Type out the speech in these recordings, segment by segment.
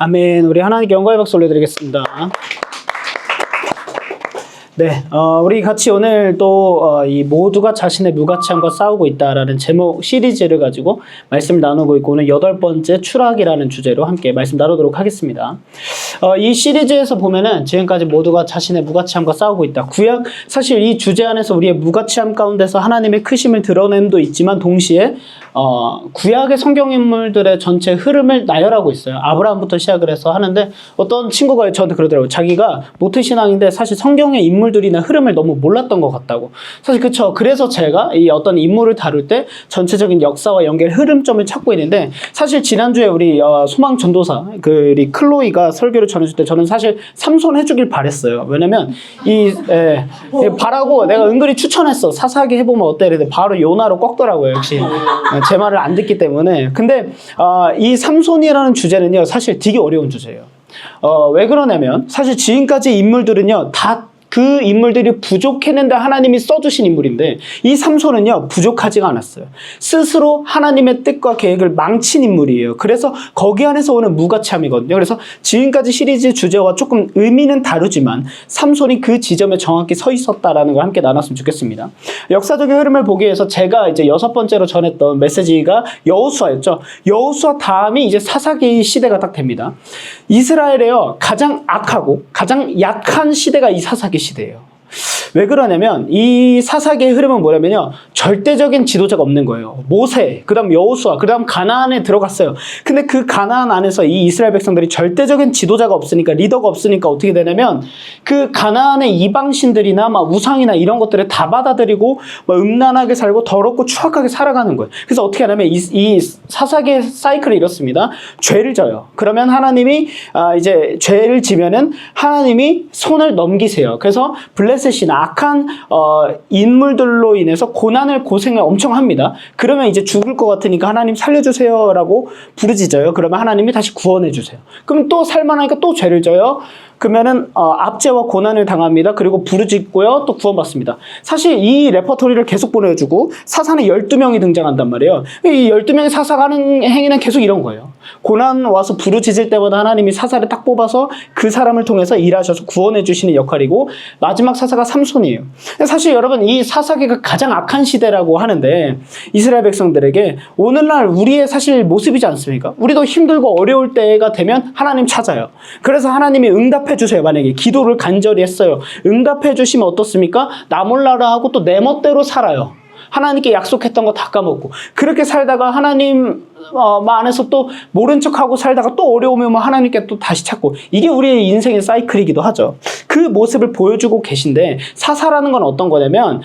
아멘. 우리 하나님께 영광의 박수 올려드리겠습니다. 네, 우리 같이 오늘 또 이 모두가 자신의 무가치함과 싸우고 있다라는 제목 시리즈를 가지고 말씀을 나누고 있고, 오늘 8번째 추락이라는 주제로 함께 말씀 나누도록 하겠습니다. 이 시리즈에서 보면은 지금까지 모두가 자신의 무가치함과 싸우고 있다. 구약, 사실 이 주제 안에서 우리의 무가치함 가운데서 하나님의 크심을 드러냄도 있지만, 동시에 구약의 성경 인물들의 전체 흐름을 나열하고 있어요. 아브라함부터 시작을 해서 하는데, 어떤 친구가 저한테 그러더라고요. 자기가 모태신앙인데 사실 성경의 인물들이나 흐름을 너무 몰랐던 것 같다고. 사실 그쵸. 그래서 제가 이 어떤 인물을 다룰 때 전체적인 역사와 연결 흐름점을 찾고 있는데, 사실 지난주에 우리 소망 전도사 우리 클로이가 설교를 전해줄 때 저는 사실 삼손 해주길 바랬어요. 왜냐면 바라고 내가 은근히 추천했어. 사사기 해보면 어때? 이랬는데 바로 요나로 꺾더라고요. 역시 제 말을 안 듣기 때문에. 근데 이 삼손이라는 주제는요, 사실 되게 어려운 주제예요. 왜 그러냐면, 사실 지금까지 인물들은요, 다 그 인물들이 부족했는데 하나님이 써주신 인물인데, 이 삼손은요 부족하지가 않았어요. 스스로 하나님의 뜻과 계획을 망친 인물이에요. 그래서 거기 안에서 오는 무가치함이거든요. 그래서 지금까지 시리즈 주제와 조금 의미는 다르지만 삼손이 그 지점에 정확히 서 있었다라는 걸 함께 나눴으면 좋겠습니다. 역사적인 흐름을 보기 위해서 제가 이제 6번째로 전했던 메시지가 여호수아였죠. 여호수아 다음이 이제 사사기 시대가 딱 됩니다. 이스라엘에요 가장 악하고 가장 약한 시대가 이 사사기 시대예요. 왜 그러냐면, 이 사사기의 흐름은 뭐냐면요, 절대적인 지도자가 없는 거예요. 모세, 그 다음 여호수아, 그 다음 가나안에 들어갔어요. 근데 그 가나안 안에서 이 이스라엘 백성들이 절대적인 지도자가 없으니까, 리더가 없으니까 어떻게 되냐면, 그 가나안의 이방신들이나 막 우상이나 이런 것들을 다 받아들이고 막 음란하게 살고 더럽고 추악하게 살아가는 거예요. 그래서 어떻게 하냐면 이 사사기의 사이클이 이렇습니다. 죄를 져요. 그러면 하나님이 이제 죄를 지면은 하나님이 손을 넘기세요. 그래서 블레셋이나 악한 인물들로 인해서 고생을 엄청 합니다. 그러면 이제 죽을 것 같으니까 하나님 살려주세요 라고 부르짖어요. 그러면 하나님이 다시 구원해 주세요. 그럼 또 살만하니까 또 죄를 져요. 그러면은 압제와 고난을 당합니다. 그리고 부르짖고요, 또 구원받습니다. 사실 이 레퍼토리를 계속 보내주고 사사는 12명이 등장한단 말이에요. 이 12명이 사사가는 행위는 계속 이런 거예요. 고난 와서 부르짖을 때마다 하나님이 사사를 딱 뽑아서 그 사람을 통해서 일하셔서 구원해 주시는 역할이고, 마지막 사사가 삼손이에요. 사실 여러분, 이 사사기가 가장 악한 시대라고 하는데, 이스라엘 백성들에게 오늘날 우리의 사실 모습이지 않습니까? 우리도 힘들고 어려울 때가 되면 하나님 찾아요. 그래서 하나님이 응답해 주세요. 만약에 기도를 간절히 했어요. 응답해 주시면 어떻습니까? 나 몰라라 하고 또 내 멋대로 살아요. 하나님께 약속했던 거 다 까먹고. 그렇게 살다가 하나님 안에서 또 모른 척하고 살다가 또 어려우면 하나님께 또 다시 찾고. 이게 우리의 인생의 사이클이기도 하죠. 그 모습을 보여주고 계신데, 사사라는 건 어떤 거냐면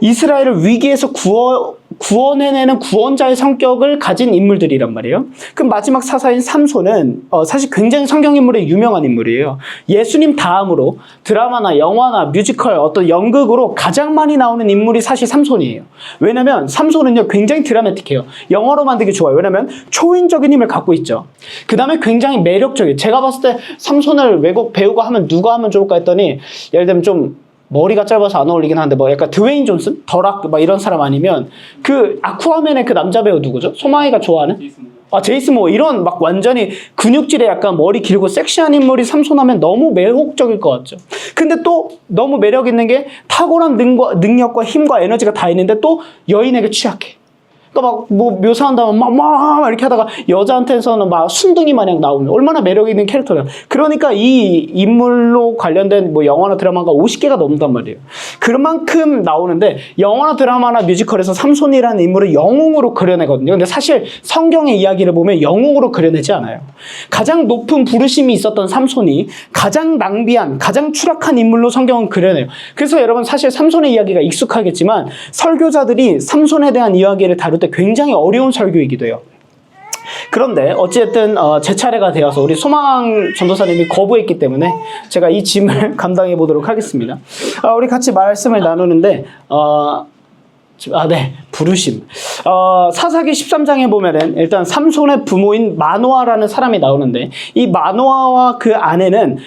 이스라엘을 위기에서 구원해내는 구원자의 성격을 가진 인물들이란 말이에요. 그럼 마지막 사사인 삼손은 사실 굉장히 성경 인물의 유명한 인물이에요. 예수님 다음으로 드라마나 영화나 뮤지컬, 어떤 연극으로 가장 많이 나오는 인물이 사실 삼손이에요. 왜냐면 삼손은요 굉장히 드라마틱해요. 영화로 만들기 좋아요. 왜냐면 초인적인 힘을 갖고 있죠. 그 다음에 굉장히 매력적이에요. 제가 봤을 때 삼손을 외국 배우가 하면 누가 하면 좋을까 했더니, 예를 들면 좀 머리가 짧아서 안 어울리긴 한데 뭐 약간 드웨인 존슨? 더락 막 이런 사람 아니면 그 아쿠아맨의 그 남자 배우 누구죠? 소마이가 좋아하는? 제이슨 모. 이런 막 완전히 근육질에 약간 머리 길고 섹시한 인물이 삼손하면 너무 매혹적일 것 같죠. 근데 또 너무 매력 있는 게 탁월한 능력과 힘과 에너지가 다 있는데 또 여인에게 취약해. 그러니까 막 뭐 묘사한다면 막 이렇게 하다가 여자한테서는 막 순둥이 마냥 나오면 얼마나 매력 있는 캐릭터냐. 그러니까 이 인물로 관련된 뭐 영화나 드라마가 50개가 넘는단 말이에요. 그만큼 나오는데, 영화나 드라마나 뮤지컬에서 삼손이라는 인물을 영웅으로 그려내거든요. 근데 사실 성경의 이야기를 보면 영웅으로 그려내지 않아요. 가장 높은 부르심이 있었던 삼손이 가장 낭비한, 가장 추락한 인물로 성경은 그려내요. 그래서 여러분, 사실 삼손의 이야기가 익숙하겠지만 설교자들이 삼손에 대한 이야기를 다룰 때 굉장히 어려운 설교이기도 해요. 그런데 어찌됐든 제 차례가 되어서 우리 소망 전도사님이 거부했기 때문에 제가 이 짐을 감당해 보도록 하겠습니다. 우리 같이 말씀을 나누는데 네. 부르심. 사사기 13장에 보면은 일단 삼손의 부모인 마노아라는 사람이 나오는데 이 마노아와 그 아내는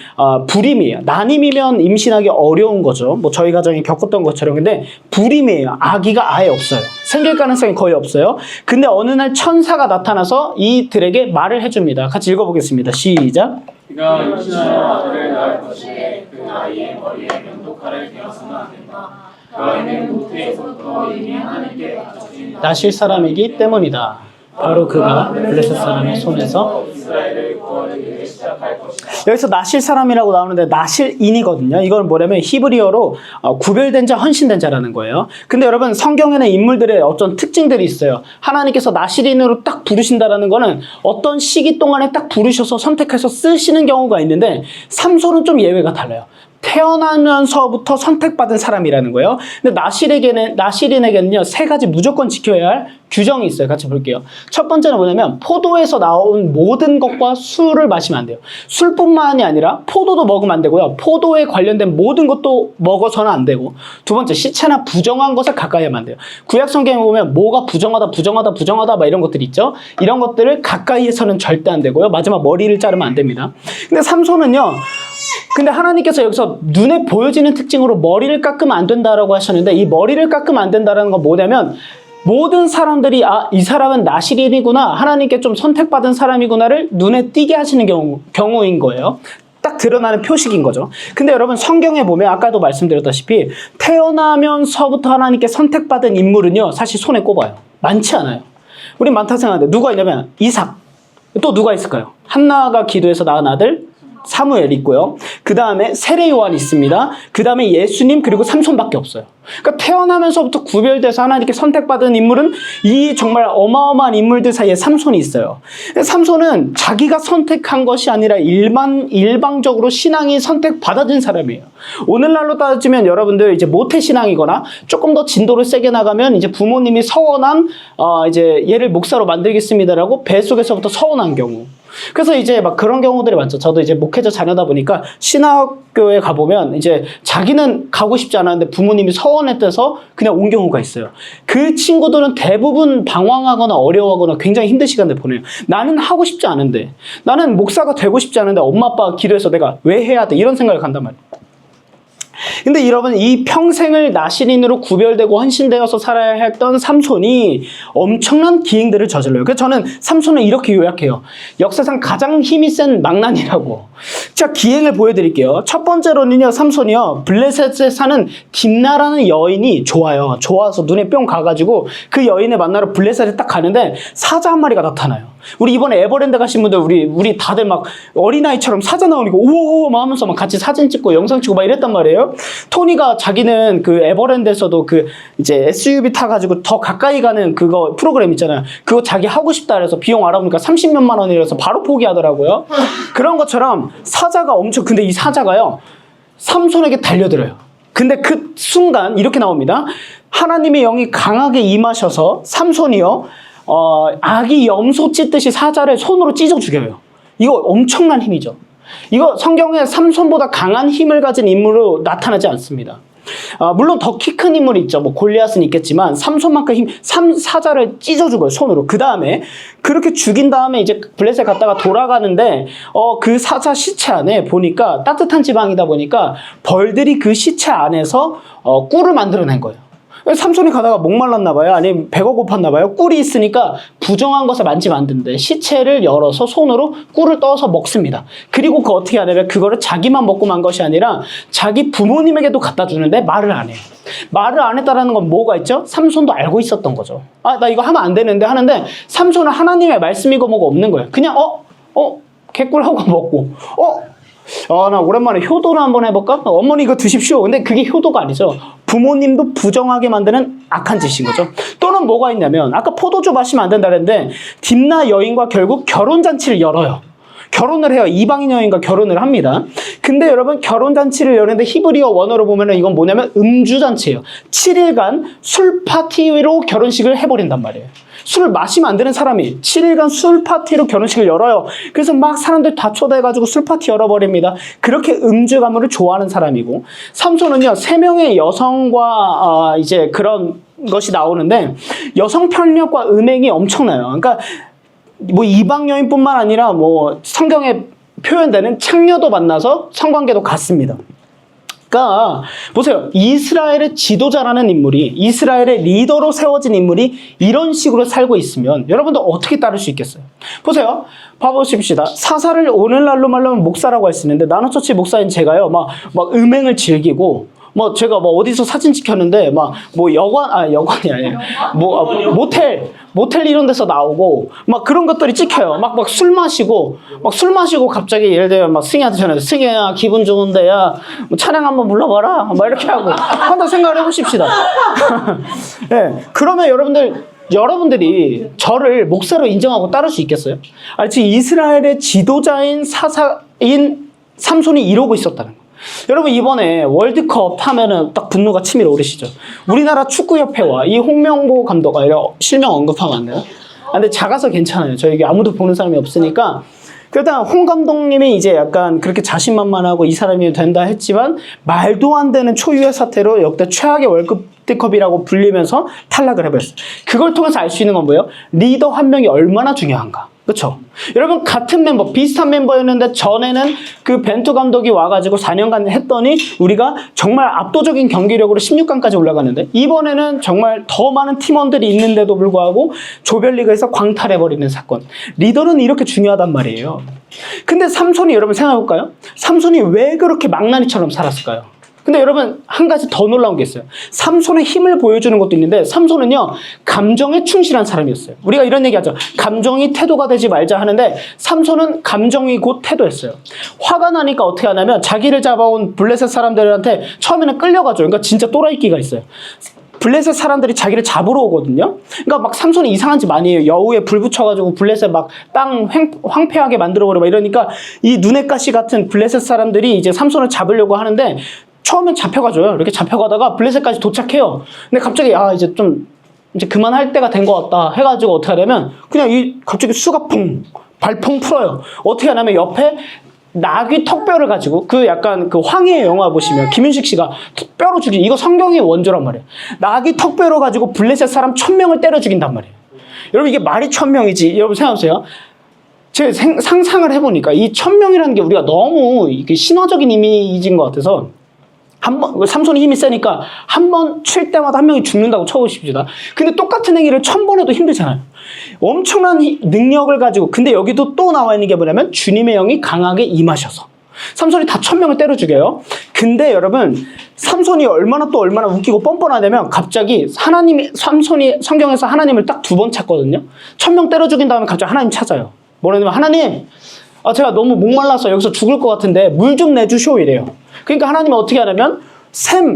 불임이에요. 난임이면 임신하기 어려운 거죠. 뭐 저희 가정이 겪었던 것처럼. 근데 불임이에요. 아기가 아예 없어요. 생길 가능성이 거의 없어요. 근데 어느 날 천사가 나타나서 이들에게 말을 해줍니다. 같이 읽어보겠습니다. 시작. 그가 임신하여 아들을 낳을 것인데 그 아이의 머리에 면도칼을 대어서는 안 된다. 그 아이는 모태에서부터 이미 하나님께 바쳐진 나실 사람이기 때문이다. 바로 그가 블레셋 사람의 손에서 이스라엘을 구원하기 시작할 것이다. 여기서 나실 사람이라고 나오는데 나실인이거든요. 이건 뭐냐면 히브리어로 구별된 자, 헌신된 자라는 거예요. 근데 여러분 성경에는 인물들의 어떤 특징들이 있어요. 하나님께서 나실인으로 딱 부르신다라는 거는 어떤 시기 동안에 딱 부르셔서 선택해서 쓰시는 경우가 있는데 삼손은 좀 예외가 달라요. 태어나면서부터 선택받은 사람이라는 거예요. 근데 나실인에게는요, 세 가지 무조건 지켜야 할 규정이 있어요. 같이 볼게요. 첫 번째는 뭐냐면 포도에서 나온 모든 것과 술을 마시면 안 돼요. 술뿐만이 아니라 포도도 먹으면 안 되고요. 포도에 관련된 모든 것도 먹어서는 안 되고, 두 번째 시체나 부정한 것을 가까이 하면 안 돼요. 구약 성경에 보면 뭐가 부정하다 막 이런 것들이 있죠. 이런 것들을 가까이 해서는 절대 안 되고요. 마지막 머리를 자르면 안 됩니다. 근데 삼손은요, 근데 하나님께서 여기서 눈에 보여지는 특징으로 머리를 깎으면 안 된다라고 하셨는데, 이 머리를 깎으면 안 된다는 건 뭐냐면 모든 사람들이 이 사람은 나실인이구나, 하나님께 좀 선택받은 사람이구나를 눈에 띄게 하시는 경우인 거예요. 딱 드러나는 표식인 거죠. 근데 여러분 성경에 보면 아까도 말씀드렸다시피 태어나면서부터 하나님께 선택받은 인물은요, 사실 손에 꼽아요. 많지 않아요. 우린 많다 생각하는데 누가 있냐면 이삭. 또 누가 있을까요? 한나가 기도해서 낳은 아들 사무엘 있고요. 그 다음에 세례 요한 있습니다. 그 다음에 예수님, 그리고 삼손밖에 없어요. 그러니까 태어나면서부터 구별돼서 하나님께 선택받은 인물은 이 정말 어마어마한 인물들 사이에 삼손이 있어요. 삼손은 자기가 선택한 것이 아니라 일방적으로 신앙이 선택받아진 사람이에요. 오늘날로 따지면 여러분들 이제 모태신앙이거나 조금 더 진도를 세게 나가면 이제 부모님이 서원한 이제 얘를 목사로 만들겠습니다라고 뱃속에서부터 서원한 경우. 그래서 이제 막 그런 경우들이 많죠. 저도 이제 목회자 자녀다 보니까 신학교에 가보면 이제 자기는 가고 싶지 않았는데 부모님이 서원했대서 그냥 온 경우가 있어요. 그 친구들은 대부분 방황하거나 어려워하거나 굉장히 힘든 시간을 보내요. 나는 하고 싶지 않은데, 나는 목사가 되고 싶지 않은데 엄마 아빠가 기도해서 내가 왜 해야 돼? 이런 생각을 간단 말이에요. 근데 여러분, 이 평생을 나실인으로 구별되고 헌신되어서 살아야 했던 삼손이 엄청난 기행들을 저질러요. 그래서 저는 삼손을 이렇게 요약해요. 역사상 가장 힘이 센 망나니라고. 자, 기행을 보여드릴게요. 첫 번째로는요, 삼손이요, 블레셋에 사는 딥나라는 여인이 좋아서 눈에 뿅 가가지고 그 여인을 만나러 블레셋에 딱 가는데 사자 한 마리가 나타나요. 우리 이번에 에버랜드 가신 분들, 우리 다들 막 어린아이처럼 사자 나오니까 우와 막 하면서 막 같이 사진 찍고 영상 찍고 막 이랬단 말이에요. 토니가 자기는 그 에버랜드에서도 그 이제 SUV 타가지고 더 가까이 가는 그거 프로그램 있잖아요. 그거 자기 하고 싶다 그래서 비용 알아보니까 30몇만 원이라서 바로 포기하더라고요. 그런 것처럼 사자가 근데 이 사자가요, 삼손에게 달려들어요. 근데 그 순간 이렇게 나옵니다. 하나님의 영이 강하게 임하셔서 삼손이요, 아기 염소 찢듯이 사자를 손으로 찢어 죽여요. 이거 엄청난 힘이죠. 이거 성경에 삼손보다 강한 힘을 가진 인물로 나타나지 않습니다. 물론 더 키 큰 인물이 있죠. 뭐 골리앗은 있겠지만 삼손만큼 사자를 찢어 죽어요, 손으로. 그 다음에 그렇게 죽인 다음에 이제 블레셋 갔다가 돌아가는데 그 사자 시체 안에 보니까 따뜻한 지방이다 보니까 벌들이 그 시체 안에서 꿀을 만들어낸 거예요. 삼손이 가다가 목말랐나 봐요. 아니면 배가 고팠나 봐요. 꿀이 있으니까 부정한 것을 만지면 안 되는데 시체를 열어서 손으로 꿀을 떠서 먹습니다. 그리고 어떻게 하냐면 그거를 자기만 먹고 만 것이 아니라 자기 부모님에게도 갖다 주는데 말을 안 해요. 말을 안 했다라는 건 뭐가 있죠? 삼손도 알고 있었던 거죠. 나 이거 하면 안 되는데 하는데 삼손은 하나님의 말씀이고 뭐가 없는 거예요. 그냥 개꿀하고 먹고 나 오랜만에 효도를 한번 해볼까? 어머니 이거 드십시오. 근데 그게 효도가 아니죠. 부모님도 부정하게 만드는 악한 짓인 거죠. 또는 뭐가 있냐면 아까 포도주 마시면 안 된다 그랬는데 딥나 여인과 결국 결혼잔치를 열어요. 결혼을 해요. 이방인 여인과 결혼을 합니다. 근데 여러분, 결혼잔치를 여는데 히브리어 원어로 보면은 이건 뭐냐면 음주잔치예요. 7일간 술 파티로 결혼식을 해버린단 말이에요. 술을 마시면 안 되는 사람이 7일간 술 파티로 결혼식을 열어요. 그래서 막 사람들 다 초대해가지고 술 파티 열어버립니다. 그렇게 음주 가물을 좋아하는 사람이고, 삼손은요, 3명의 여성과 이제 그런 것이 나오는데 여성 편력과 음행이 엄청나요. 그러니까 뭐 이방 여인뿐만 아니라 뭐 성경에 표현되는 창녀도 만나서 성관계도 갖습니다. 그러니까 보세요. 이스라엘의 지도자라는 인물이, 이스라엘의 리더로 세워진 인물이 이런 식으로 살고 있으면 여러분들 어떻게 따를 수 있겠어요? 보세요. 봐보십시다. 사사를 오늘날로 말하면 목사라고 할 수 있는데 나노처치 목사인 제가요 막 음행을 즐기고 뭐 제가 뭐 어디서 사진 찍혔는데 막 뭐 여관이 아니에요. 모텔 이런 데서 나오고 막 그런 것들이 찍혀요. 막 술 마시고 갑자기 예를 들면 막 승희한테 전해서 승희야 기분 좋은데 야 뭐 찬양 한번 불러봐라 막 이렇게 하고 한번 생각을 해보십시다. 네, 그러면 여러분들이 저를 목사로 인정하고 따를 수 있겠어요? 아니 지금 이스라엘의 지도자인 사사인 삼손이 이러고 있었다는 거예요. 여러분 이번에 월드컵 하면은 딱 분노가 치밀어 오르시죠. 우리나라 축구협회와 이 홍명보 감독, 실명 언급하면 안 돼요? 근데 작아서 괜찮아요. 저에게 아무도 보는 사람이 없으니까. 일단 홍 감독님이 이제 약간 그렇게 자신만만하고 이 사람이 된다 했지만 말도 안 되는 초유의 사태로 역대 최악의 월드컵이라고 불리면서 탈락을 해버렸어요. 그걸 통해서 알 수 있는 건 뭐예요? 리더 한 명이 얼마나 중요한가. 그렇죠? 여러분 같은 멤버, 비슷한 멤버였는데 전에는 그 벤투 감독이 와가지고 4년간 했더니 우리가 정말 압도적인 경기력으로 16강까지 올라갔는데 이번에는 정말 더 많은 팀원들이 있는데도 불구하고 조별리그에서 광탈해버리는 사건. 리더는 이렇게 중요하단 말이에요. 근데 삼손이 여러분 생각해볼까요? 삼손이 왜 그렇게 망나니처럼 살았을까요? 근데 여러분 한 가지 더 놀라운 게 있어요. 삼손의 힘을 보여주는 것도 있는데 삼손은요 감정에 충실한 사람이었어요. 우리가 이런 얘기하죠. 감정이 태도가 되지 말자 하는데 삼손은 감정이 곧 태도였어요. 화가 나니까 어떻게 하냐면 자기를 잡아온 블레셋 사람들한테 처음에는 끌려가죠. 그러니까 진짜 또라이끼가 있어요. 블레셋 사람들이 자기를 잡으러 오거든요. 그러니까 막 삼손이 이상한 짓 많이 해요. 여우에 불 붙여가지고 블레셋 막 땅 황폐하게 만들어버려 막 이러니까 이 눈의 가시 같은 블레셋 사람들이 이제 삼손을 잡으려고 하는데 처음엔 잡혀가줘요. 이렇게 잡혀가다가 블레셋까지 도착해요. 근데 갑자기 이제 그만할 때가 된 것 같다 해가지고 어떻게 하냐면 그냥 갑자기 수가 발풍 풀어요. 어떻게 하냐면 옆에 나귀 턱뼈를 가지고 약간 황해의 영화 보시면 김윤식 씨가 뼈로 죽이 이거 성경의 원조란 말이에요. 나귀 턱뼈로 가지고 블레셋 사람 1000명을 때려 죽인단 말이에요. 여러분 이게 말이 1000명이지. 여러분 생각해보세요. 제가 상상을 해보니까 이 1000명이라는 게 우리가 너무 이게 신화적인 이미지인 것 같아서 삼손이 힘이 세니까 한 번 칠 때마다 한 명이 죽는다고 쳐보십시다. 근데 똑같은 행위를 1000번 해도 힘들잖아요. 엄청난 능력을 가지고 근데 여기도 또 나와 있는 게 뭐냐면 주님의 영이 강하게 임하셔서 삼손이 다 1000명을 때려 죽여요. 근데 여러분 삼손이 얼마나 웃기고 뻔뻔하냐면 갑자기 삼손이 성경에서 하나님을 딱 2번 찾거든요. 1000명 때려 죽인 다음에 갑자기 하나님 찾아요. 뭐냐면 하나님 제가 너무 목말라서 여기서 죽을 것 같은데 물 좀 내주시오 이래요. 그러니까 하나님은 어떻게 하냐면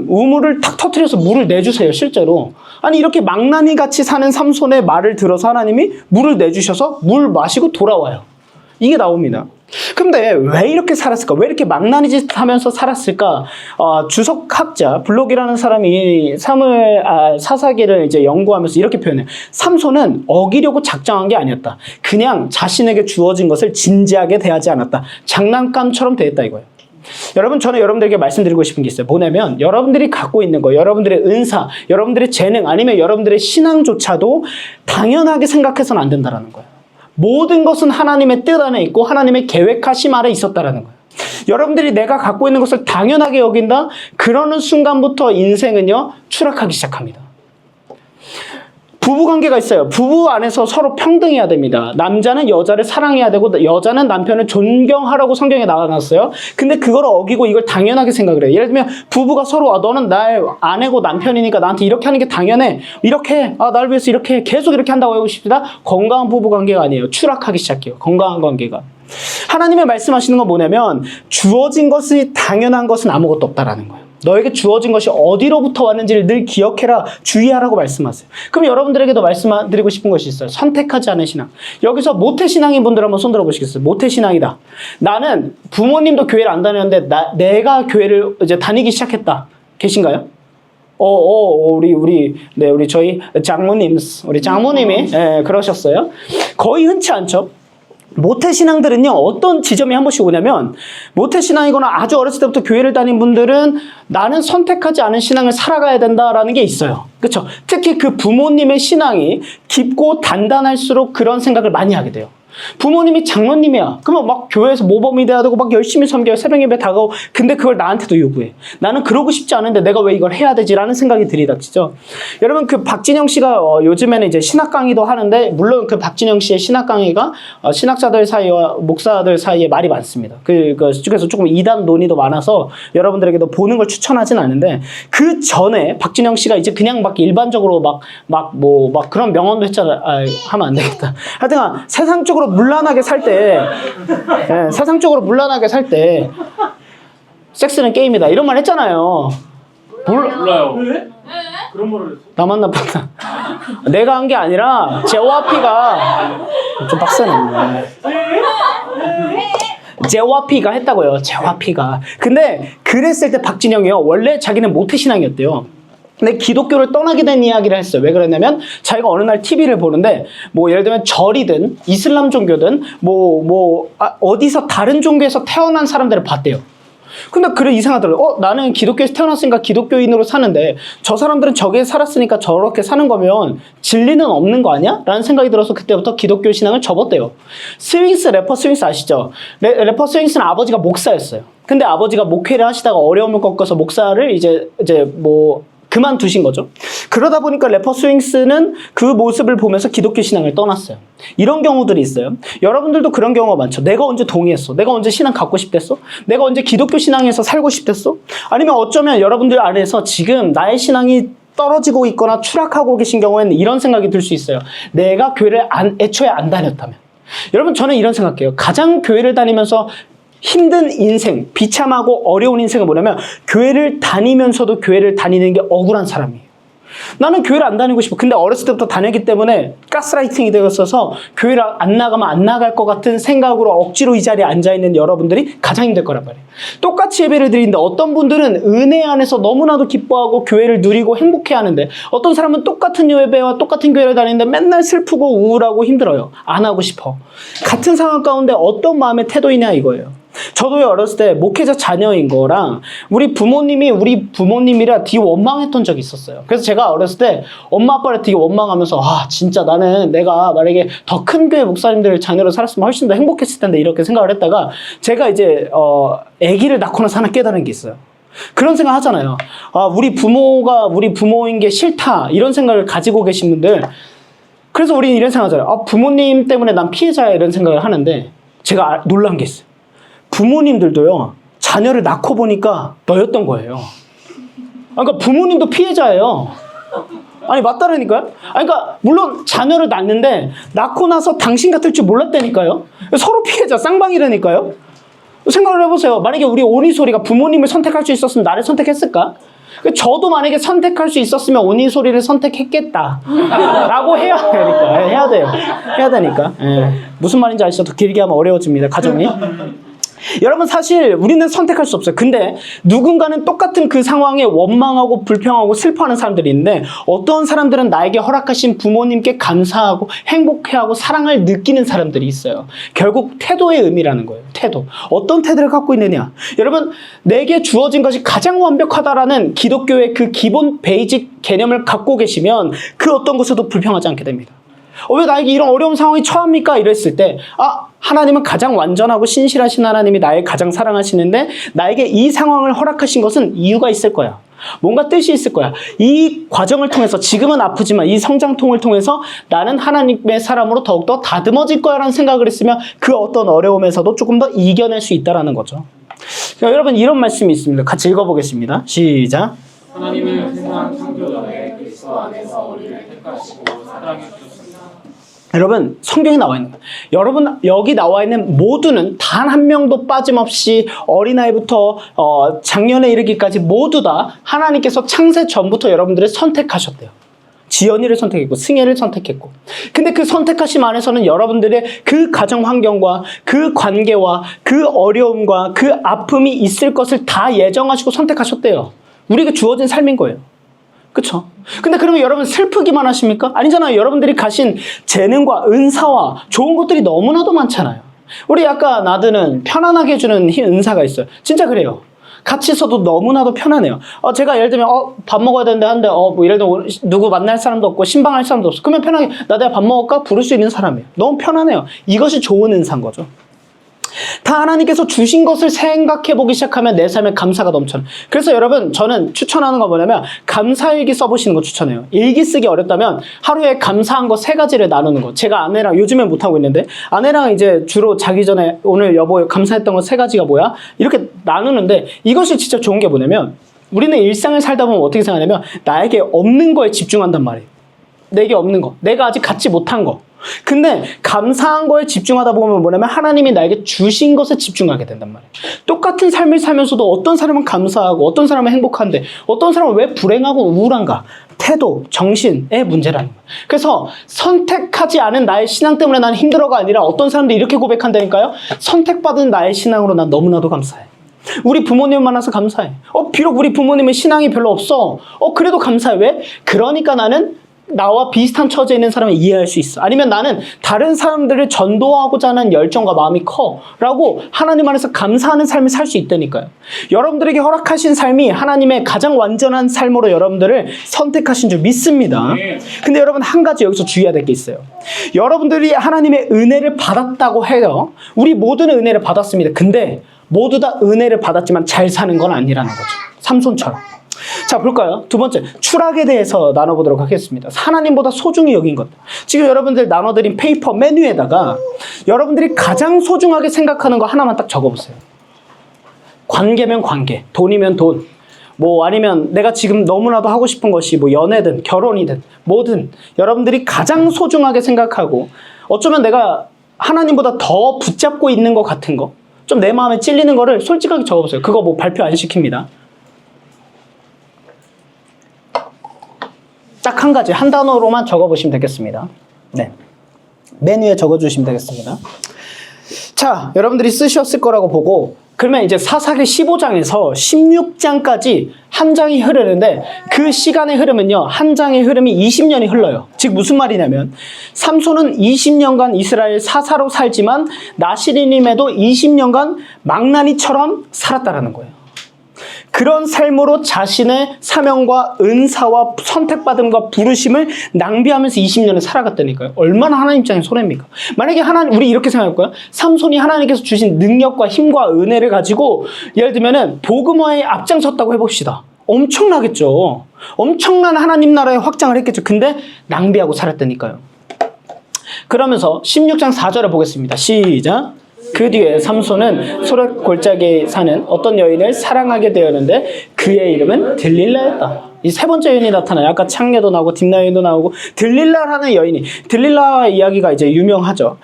우물을 탁 터뜨려서 물을 내주세요. 실제로. 아니 이렇게 망나니 같이 사는 삼손의 말을 들어서 하나님이 물을 내주셔서 물 마시고 돌아와요. 이게 나옵니다. 근데 왜 이렇게 살았을까? 왜 이렇게 망나니짓 하면서 살았을까? 주석학자 블록이라는 사람이 사사기를 이제 연구하면서 이렇게 표현해요. 삼손은 어기려고 작정한 게 아니었다. 그냥 자신에게 주어진 것을 진지하게 대하지 않았다. 장난감처럼 대했다 이거예요. 여러분 저는 여러분들에게 말씀드리고 싶은 게 있어요. 뭐냐면 여러분들이 갖고 있는 거, 여러분들의 은사, 여러분들의 재능 아니면 여러분들의 신앙조차도 당연하게 생각해서는 안 된다는 거예요. 모든 것은 하나님의 뜻 안에 있고 하나님의 계획하심 아래 있었다라는 거예요. 여러분들이 내가 갖고 있는 것을 당연하게 여긴다? 그러는 순간부터 인생은요 추락하기 시작합니다. 부부관계가 있어요. 부부 안에서 서로 평등해야 됩니다. 남자는 여자를 사랑해야 되고 여자는 남편을 존경하라고 성경에 나와놨어요. 근데 그걸 어기고 이걸 당연하게 생각을 해요. 예를 들면 부부가 서로 너는 나의 아내고 남편이니까 나한테 이렇게 하는 게 당연해. 이렇게 나를 위해서 이렇게 계속 이렇게 한다고 해보십시다. 건강한 부부관계가 아니에요. 추락하기 시작해요. 건강한 관계가. 하나님의 말씀하시는 건 뭐냐면 주어진 것이 당연한 것은 아무것도 없다라는 거예요. 너에게 주어진 것이 어디로부터 왔는지를 늘 기억해라, 주의하라고 말씀하세요. 그럼 여러분들에게도 말씀드리고 싶은 것이 있어요. 선택하지 않은 신앙. 여기서 모태신앙인 분들 한번 손들어 보시겠어요? 모태신앙이다. 나는 부모님도 교회를 안 다녔는데 내가 교회를 이제 다니기 시작했다. 계신가요? 우리 저희 장모님이 그러셨어요. 거의 흔치 않죠. 모태신앙들은요, 어떤 지점이 한 번씩 오냐면, 모태신앙이거나 아주 어렸을 때부터 교회를 다닌 분들은 나는 선택하지 않은 신앙을 살아가야 된다라는 게 있어요. 그렇죠? 특히 그 부모님의 신앙이 깊고 단단할수록 그런 생각을 많이 하게 돼요. 부모님이 장로님이야. 그러면 막 교회에서 모범이 돼야 되고 막 열심히 섬겨요. 새벽 예배 다가오고. 근데 그걸 나한테도 요구해. 나는 그러고 싶지 않은데 내가 왜 이걸 해야 되지라는 생각이 들이닥치죠. 여러분 그 박진영 씨가 요즘에는 이제 신학 강의도 하는데 물론 그 박진영 씨의 신학 강의가 신학자들 사이와 목사들 사이에 말이 많습니다. 그중에서 조금 이단 논의도 많아서 여러분들에게도 보는 걸 추천하진 않은데 그 전에 박진영 씨가 이제 그냥 막 일반적으로 막 그런 명언도 했잖아. 하면 안 되겠다. 하여튼 세상적으로 문란하게 살 때, 세상적으로 문란하게 살 때, 섹스는 게임이다. 이런 말 했잖아요. 몰라요. 왜? 그런 말을 했어? 나만 나쁘다. 내가 한 게 아니라, 제와피가, 좀 빡세네. 제와피가 했다고요. 제와피가. 근데 그랬을 때 박진영이요. 원래 자기는 모태신앙이었대요. 근데 기독교를 떠나게 된 이야기를 했어요. 왜 그랬냐면 자기가 어느 날 TV를 보는데 뭐 예를 들면 절이든 이슬람 종교든 어디서 다른 종교에서 태어난 사람들을 봤대요. 근데 그래 이상하더라고요. 나는 기독교에서 태어났으니까 기독교인으로 사는데 저 사람들은 저기에 살았으니까 저렇게 사는 거면 진리는 없는 거 아니야? 라는 생각이 들어서 그때부터 기독교 신앙을 접었대요. 래퍼 스윙스 아시죠? 래퍼 스윙스는 아버지가 목사였어요. 근데 아버지가 목회를 하시다가 어려움을 겪어서 목사를 이제 그만두신 거죠. 그러다 보니까 래퍼 스윙스는 그 모습을 보면서 기독교 신앙을 떠났어요. 이런 경우들이 있어요. 여러분들도 그런 경우가 많죠. 내가 언제 동의했어? 내가 언제 신앙 갖고 싶댔어? 내가 언제 기독교 신앙에서 살고 싶댔어? 아니면 어쩌면 여러분들 안에서 지금 나의 신앙이 떨어지고 있거나 추락하고 계신 경우에는 이런 생각이 들 수 있어요. 내가 교회를 애초에 안 다녔다면. 여러분 저는 이런 생각해요. 가장 교회를 다니면서 힘든 인생, 비참하고 어려운 인생은 뭐냐면 교회를 다니면서도 교회를 다니는 게 억울한 사람이에요. 나는 교회를 안 다니고 싶어. 근데 어렸을 때부터 다녔기 때문에 가스라이팅이 되었어서 교회를 안 나가면 안 나갈 것 같은 생각으로 억지로 이 자리에 앉아있는 여러분들이 가장 힘들 거란 말이에요. 똑같이 예배를 드리는데 어떤 분들은 은혜 안에서 너무나도 기뻐하고 교회를 누리고 행복해하는데 어떤 사람은 똑같은 예배와 똑같은 교회를 다니는데 맨날 슬프고 우울하고 힘들어요. 안 하고 싶어. 같은 상황 가운데 어떤 마음의 태도이냐 이거예요. 저도 어렸을 때 목회자 자녀인 거랑 우리 부모님이라 되게 원망했던 적이 있었어요. 그래서 제가 어렸을 때 엄마 아빠를 되게 원망하면서 진짜 나는 내가 만약에 더 큰 교회 목사님들 자녀로 살았으면 훨씬 더 행복했을 텐데 이렇게 생각을 했다가 제가 이제 아기를 낳고 나서 하나 깨달은 게 있어요. 그런 생각 하잖아요. 우리 부모가 우리 부모인 게 싫다 이런 생각을 가지고 계신 분들 그래서 우리는 이런 생각하잖아요. 부모님 때문에 난 피해자야 이런 생각을 하는데 제가 놀란 게 있어요. 부모님들도요, 자녀를 낳고 보니까 너였던 거예요. 그러니까 부모님도 피해자예요. 아니, 맞다라니까요? 그러니까, 물론 자녀를 낳는데, 낳고 나서 당신 같을 줄 몰랐다니까요? 서로 피해자, 쌍방이라니까요? 생각을 해보세요. 만약에 우리 오니소리가 부모님을 선택할 수 있었으면 나를 선택했을까? 저도 만약에 선택할 수 있었으면 오니소리를 선택했겠다. 라고 해야 되니까. 해야 돼요. 해야 되니까. 무슨 말인지 아시죠? 더 길게 하면 어려워집니다. 가정이. 여러분 사실 우리는 선택할 수 없어요. 근데 누군가는 똑같은 그 상황에 원망하고 불평하고 슬퍼하는 사람들이 있는데 어떤 사람들은 나에게 허락하신 부모님께 감사하고 행복해하고 사랑을 느끼는 사람들이 있어요. 결국 태도의 의미라는 거예요. 태도. 어떤 태도를 갖고 있느냐. 여러분 내게 주어진 것이 가장 완벽하다라는 기독교의 그 기본 베이직 개념을 갖고 계시면 그 어떤 곳에도 불평하지 않게 됩니다. 왜 나에게 이런 어려운 상황이 처합니까? 이랬을 때 하나님은 가장 완전하고 신실하신 하나님이 나를 가장 사랑하시는데 나에게 이 상황을 허락하신 것은 이유가 있을 거야. 뭔가 뜻이 있을 거야. 이 과정을 통해서 지금은 아프지만 이 성장통을 통해서 나는 하나님의 사람으로 더욱더 다듬어질 거야 라는 생각을 했으면 그 어떤 어려움에서도 조금 더 이겨낼 수 있다는 거죠. 여러분 이런 말씀이 있습니다. 같이 읽어보겠습니다. 시작. 하나님은 세상 창조 전에 그리스도 안에서 우리를 택하시고 사랑해 주셨습니다. 여러분 성경에 나와 있는 거예요. 여러분 여기 나와 있는 모두는 단 한 명도 빠짐없이 어린아이부터 작년에 이르기까지 모두 다 하나님께서 창세 전부터 여러분들을 선택하셨대요. 지연이를 선택했고 승혜를 선택했고 근데 그 선택하심 안에서는 여러분들의 그 가정 환경과 그 관계와 그 어려움과 그 아픔이 있을 것을 다 예정하시고 선택하셨대요. 우리에게 주어진 삶인 거예요. 그쵸? 근데 그러면 여러분 슬프기만 하십니까? 아니잖아요. 여러분들이 가신 재능과 은사와 좋은 것들이 너무나도 많잖아요. 우리 아까 나드는 편안하게 해주는 은사가 있어요. 진짜 그래요. 같이 있어도 너무나도 편하네요. 제가 예를 들면 밥 먹어야 되는데 한데 뭐 예를 들면 누구 만날 사람도 없고 신방할 사람도 없어. 그러면 편하게 나대야 밥 먹을까? 부를 수 있는 사람이에요. 너무 편하네요. 이것이 좋은 은사인 거죠. 다 하나님께서 주신 것을 생각해 보기 시작하면 내 삶에 감사가 넘쳐요. 그래서 여러분 저는 추천하는 거 뭐냐면 감사일기 써보시는 거 추천해요. 일기 쓰기 어렵다면 하루에 감사한 거 3가지를 나누는 거. 제가 아내랑 요즘엔 못하고 있는데 아내랑 이제 주로 자기 전에 오늘 여보 감사했던 거 3가지가 뭐야? 이렇게 나누는데 이것이 진짜 좋은 게 뭐냐면 우리는 일상을 살다 보면 어떻게 생각하냐면 나에게 없는 거에 집중한단 말이에요. 내게 없는 거. 내가 아직 갖지 못한 거. 근데 감사한 거에 집중하다 보면 뭐냐면 하나님이 나에게 주신 것에 집중하게 된단 말이에요. 똑같은 삶을 살면서도 어떤 사람은 감사하고 어떤 사람은 행복한데 어떤 사람은 왜 불행하고 우울한가? 태도, 정신의 문제라는 거예요. 그래서 선택하지 않은 나의 신앙 때문에 난 힘들어가 아니라 어떤 사람들이 이렇게 고백한다니까요. 선택받은 나의 신앙으로 난 너무나도 감사해. 우리 부모님 만나서 감사해. 비록 우리 부모님은 신앙이 별로 없어. 그래도 감사해. 왜? 그러니까 나는 나와 비슷한 처지에 있는 사람을 이해할 수 있어. 아니면 나는 다른 사람들을 전도하고자 하는 열정과 마음이 커. 라고 하나님 안에서 감사하는 삶을 살 수 있다니까요. 여러분들에게 허락하신 삶이 하나님의 가장 완전한 삶으로 여러분들을 선택하신 줄 믿습니다. 근데 여러분 한 가지 여기서 주의해야 될 게 있어요. 여러분들이 하나님의 은혜를 받았다고 해요. 우리 모두는 은혜를 받았습니다. 근데 모두 다 은혜를 받았지만 잘 사는 건 아니라는 거죠. 삼손처럼. 자, 볼까요? 두 번째, 추락에 대해서 나눠보도록 하겠습니다. 하나님보다 소중히 여긴 것. 지금 여러분들 나눠드린 페이퍼 메뉴에다가 여러분들이 가장 소중하게 생각하는 거 하나만 딱 적어보세요. 관계면 관계, 돈이면 돈, 뭐 아니면 내가 지금 너무나도 하고 싶은 것이 뭐 연애든 결혼이든 뭐든 여러분들이 가장 소중하게 생각하고 어쩌면 내가 하나님보다 더 붙잡고 있는 것 같은 거, 좀 내 마음에 찔리는 거를 솔직하게 적어보세요. 그거 뭐 발표 안 시킵니다. 딱 한 가지, 한 단어로만 적어보시면 되겠습니다. 네. 메뉴에 적어주시면 되겠습니다. 자, 여러분들이 쓰셨을 거라고 보고, 그러면 이제 사사기 15장에서 16장까지 한 장이 흐르는데, 그 시간의 흐름은요, 한 장의 흐름이 20년이 흘러요. 즉, 무슨 말이냐면, 삼손은 20년간 이스라엘 사사로 살지만, 나시리님에도 20년간 망나니처럼 살았다라는 거예요. 그런 삶으로 자신의 사명과 은사와 선택받음과 부르심을 낭비하면서 20년을 살아갔다니까요. 얼마나 하나님 입장에 손해입니까? 만약에 우리 이렇게 생각할까요? 삼손이 하나님께서 주신 능력과 힘과 은혜를 가지고 예를 들면은 복음화에 앞장섰다고 해봅시다. 엄청나겠죠. 엄청난 하나님 나라의 확장을 했겠죠. 근데 낭비하고 살았다니까요. 그러면서 16장 4절을 보겠습니다. 시작. 그 뒤에 삼손은 소렛 골짜기에 사는 어떤 여인을 사랑하게 되었는데 그의 이름은 들릴라였다. 이 세 번째 여인이 나타나요. 아까 창녀도 나오고 딥나인도 나오고 들릴라라는 여인이, 들릴라 이야기가 이제 유명하죠.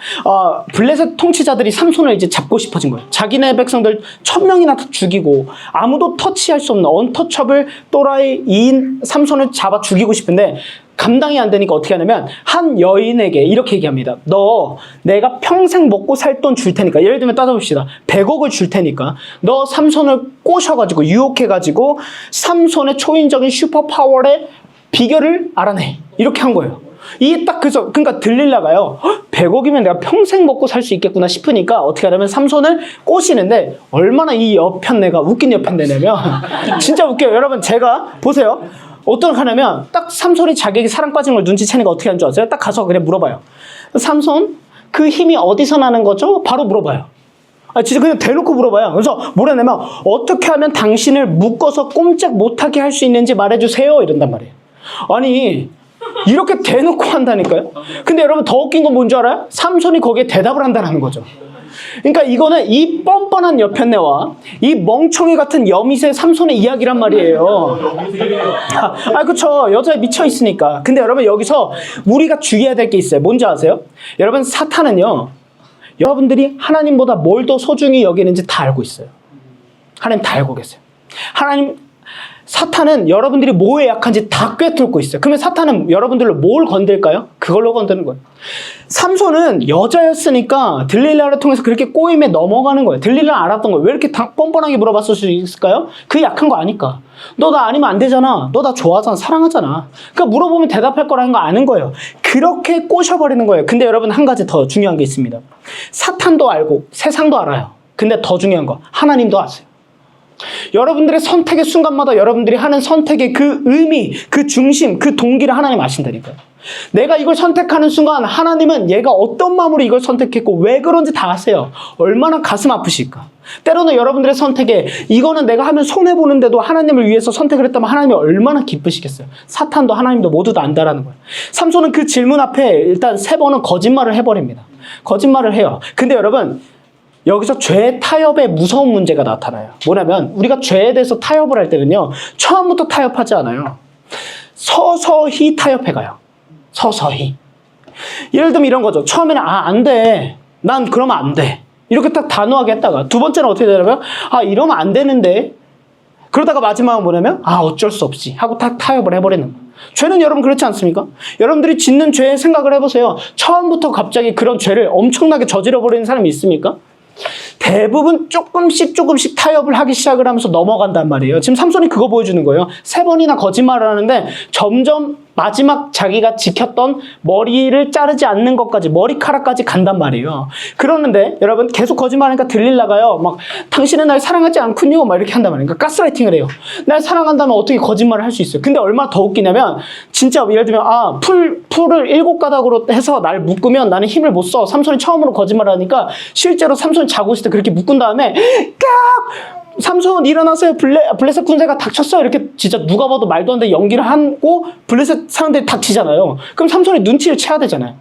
블레셋 통치자들이 삼손을 이제 잡고 싶어진 거예요. 자기네 백성들 1000명이나 다 죽이고 아무도 터치할 수 없는 언터처블 또라이 2인 삼손을 잡아 죽이고 싶은데 감당이 안 되니까 어떻게 하냐면 한 여인에게 이렇게 얘기합니다. 너 내가 평생 먹고 살 돈 줄 테니까, 예를 들면 따져봅시다. 100억을 줄 테니까 너 삼손을 꼬셔가지고 유혹해가지고 삼손의 초인적인 슈퍼파워의 비결을 알아내. 이렇게 한 거예요. 이게 딱 그러니까 들릴라가요. 100억이면 내가 평생 먹고 살 수 있겠구나 싶으니까 어떻게 하냐면 삼손을 꼬시는데 얼마나 이 여편네가 웃긴 여편네냐면 진짜 웃겨요. 여러분 제가 보세요. 어떻게 하냐면 딱 삼손이 자기에게 사랑 빠진 걸 눈치채니까 어떻게 하는 줄 아세요? 딱 가서 그냥 물어봐요. 삼손, 그 힘이 어디서 나는 거죠? 바로 물어봐요. 진짜 그냥 대놓고 물어봐요. 그래서 뭐라냐면 어떻게 하면 당신을 묶어서 꼼짝 못하게 할 수 있는지 말해주세요. 이런단 말이에요. 아니 이렇게 대놓고 한다니까요. 근데 여러분 더 웃긴 건 뭔지 알아요? 삼손이 거기에 대답을 한다는 거죠. 그러니까 이거는 이 뻔뻔한 여편네와 이 멍청이 같은 여미새 삼손의 이야기란 말이에요. 그쵸. 여자에 미쳐 있으니까. 근데 여러분 여기서 우리가 주의해야 될 게 있어요. 뭔지 아세요? 여러분 사탄은요, 여러분들이 하나님보다 뭘 더 소중히 여기는지 다 알고 있어요. 하나님 다 알고 계세요. 하나님 사탄은 여러분들이 뭐에 약한지 다 꿰뚫고 있어요. 그러면 사탄은 여러분들로 뭘 건들까요? 그걸로 건드는 거예요. 삼손은 여자였으니까 들릴라를 통해서 그렇게 꼬임에 넘어가는 거예요. 들릴라 알았던 거예요. 왜 이렇게 뻔뻔하게 물어봤을 수 있을까요? 그 약한 거 아니까. 너 나 아니면 안 되잖아. 너 나 좋아하잖아. 사랑하잖아. 그러니까 물어보면 대답할 거라는 거 아는 거예요. 그렇게 꼬셔버리는 거예요. 근데 여러분 한 가지 더 중요한 게 있습니다. 사탄도 알고 세상도 알아요. 근데 더 중요한 거 하나님도 아세요. 여러분들의 선택의 순간마다 여러분들이 하는 선택의 그 의미, 그 중심, 그 동기를 하나님 아신다니까요. 내가 이걸 선택하는 순간 하나님은 얘가 어떤 마음으로 이걸 선택했고 왜 그런지 다 아세요. 얼마나 가슴 아프실까. 때로는 여러분들의 선택에 이거는 내가 하면 손해보는데도 하나님을 위해서 선택을 했다면 하나님이 얼마나 기쁘시겠어요. 사탄도 하나님도 모두 다 안다라는 거예요. 삼손은 그 질문 앞에 일단 3번은 거짓말을 해버립니다. 거짓말을 해요. 근데 여러분 여기서 죄 타협의 무서운 문제가 나타나요. 뭐냐면 우리가 죄에 대해서 타협을 할 때는요. 처음부터 타협하지 않아요. 서서히 타협해가요. 서서히. 예를 들면 이런 거죠. 처음에는 안 돼. 난 그러면 안 돼. 이렇게 딱 단호하게 했다가 두 번째는 어떻게 되냐면 이러면 안 되는데 그러다가 마지막은 뭐냐면 어쩔 수 없지 하고 딱 타협을 해버리는 거예요. 죄는 여러분 그렇지 않습니까? 여러분들이 짓는 죄의 생각을 해보세요. 처음부터 갑자기 그런 죄를 엄청나게 저질러버리는 사람이 있습니까? 대부분 조금씩 타협을 하기 시작을 하면서 넘어간단 말이에요. 지금 삼손이 그거 보여주는 거예요. 3번이나 거짓말을 하는데 점점 마지막 자기가 지켰던 머리를 자르지 않는 것까지 머리카락까지 간단 말이에요. 그러는데 여러분 계속 거짓말하니까 들릴라가요. 막 당신은 날 사랑하지 않군요. 막 이렇게 한단 말이에요. 그러니까 가스라이팅을 해요. 날 사랑한다면 어떻게 거짓말을 할 수 있어요. 근데 얼마나 더 웃기냐면 진짜 예를 들면 풀을 7가닥으로 해서 날 묶으면 나는 힘을 못 써. 삼손이 처음으로 거짓말을 하니까 실제로 삼손이 자고 있을 때 그렇게 묶은 다음에 삼손 일어나세요. 블레셋 군대가 닥쳤어요. 이렇게 진짜 누가 봐도 말도 안 되는 연기를 하고 블레셋 사람들이 닥치잖아요. 그럼 삼손이 눈치를 채야 되잖아요.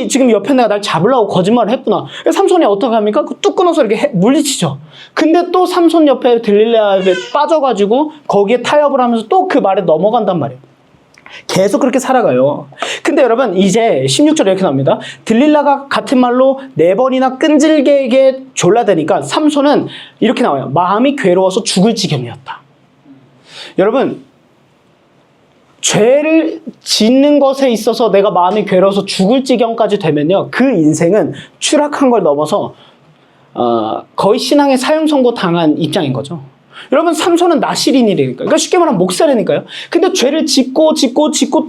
지금 옆에 내가 날 잡으려고 거짓말을 했구나. 삼손이 어떻게 합니까? 뚝 끊어서 이렇게 물리치죠. 근데 또 삼손 옆에 들릴라에 빠져가지고 거기에 타협을 하면서 또 그 말에 넘어간단 말이에요. 계속 그렇게 살아가요. 근데 여러분 이제 16절에 이렇게 나옵니다. 들릴라가 같은 말로 4번이나 끈질기게 졸라대니까 삼손은 이렇게 나와요. 마음이 괴로워서 죽을 지경이었다. 여러분 죄를 짓는 것에 있어서 내가 마음이 괴로워서 죽을 지경까지 되면요. 그 인생은 추락한 걸 넘어서 거의 신앙의 사형 선고 당한 입장인 거죠. 여러분 삼손은 나실인이니까 그러니까 쉽게 말하면 목사라니까요. 근데 죄를 짓고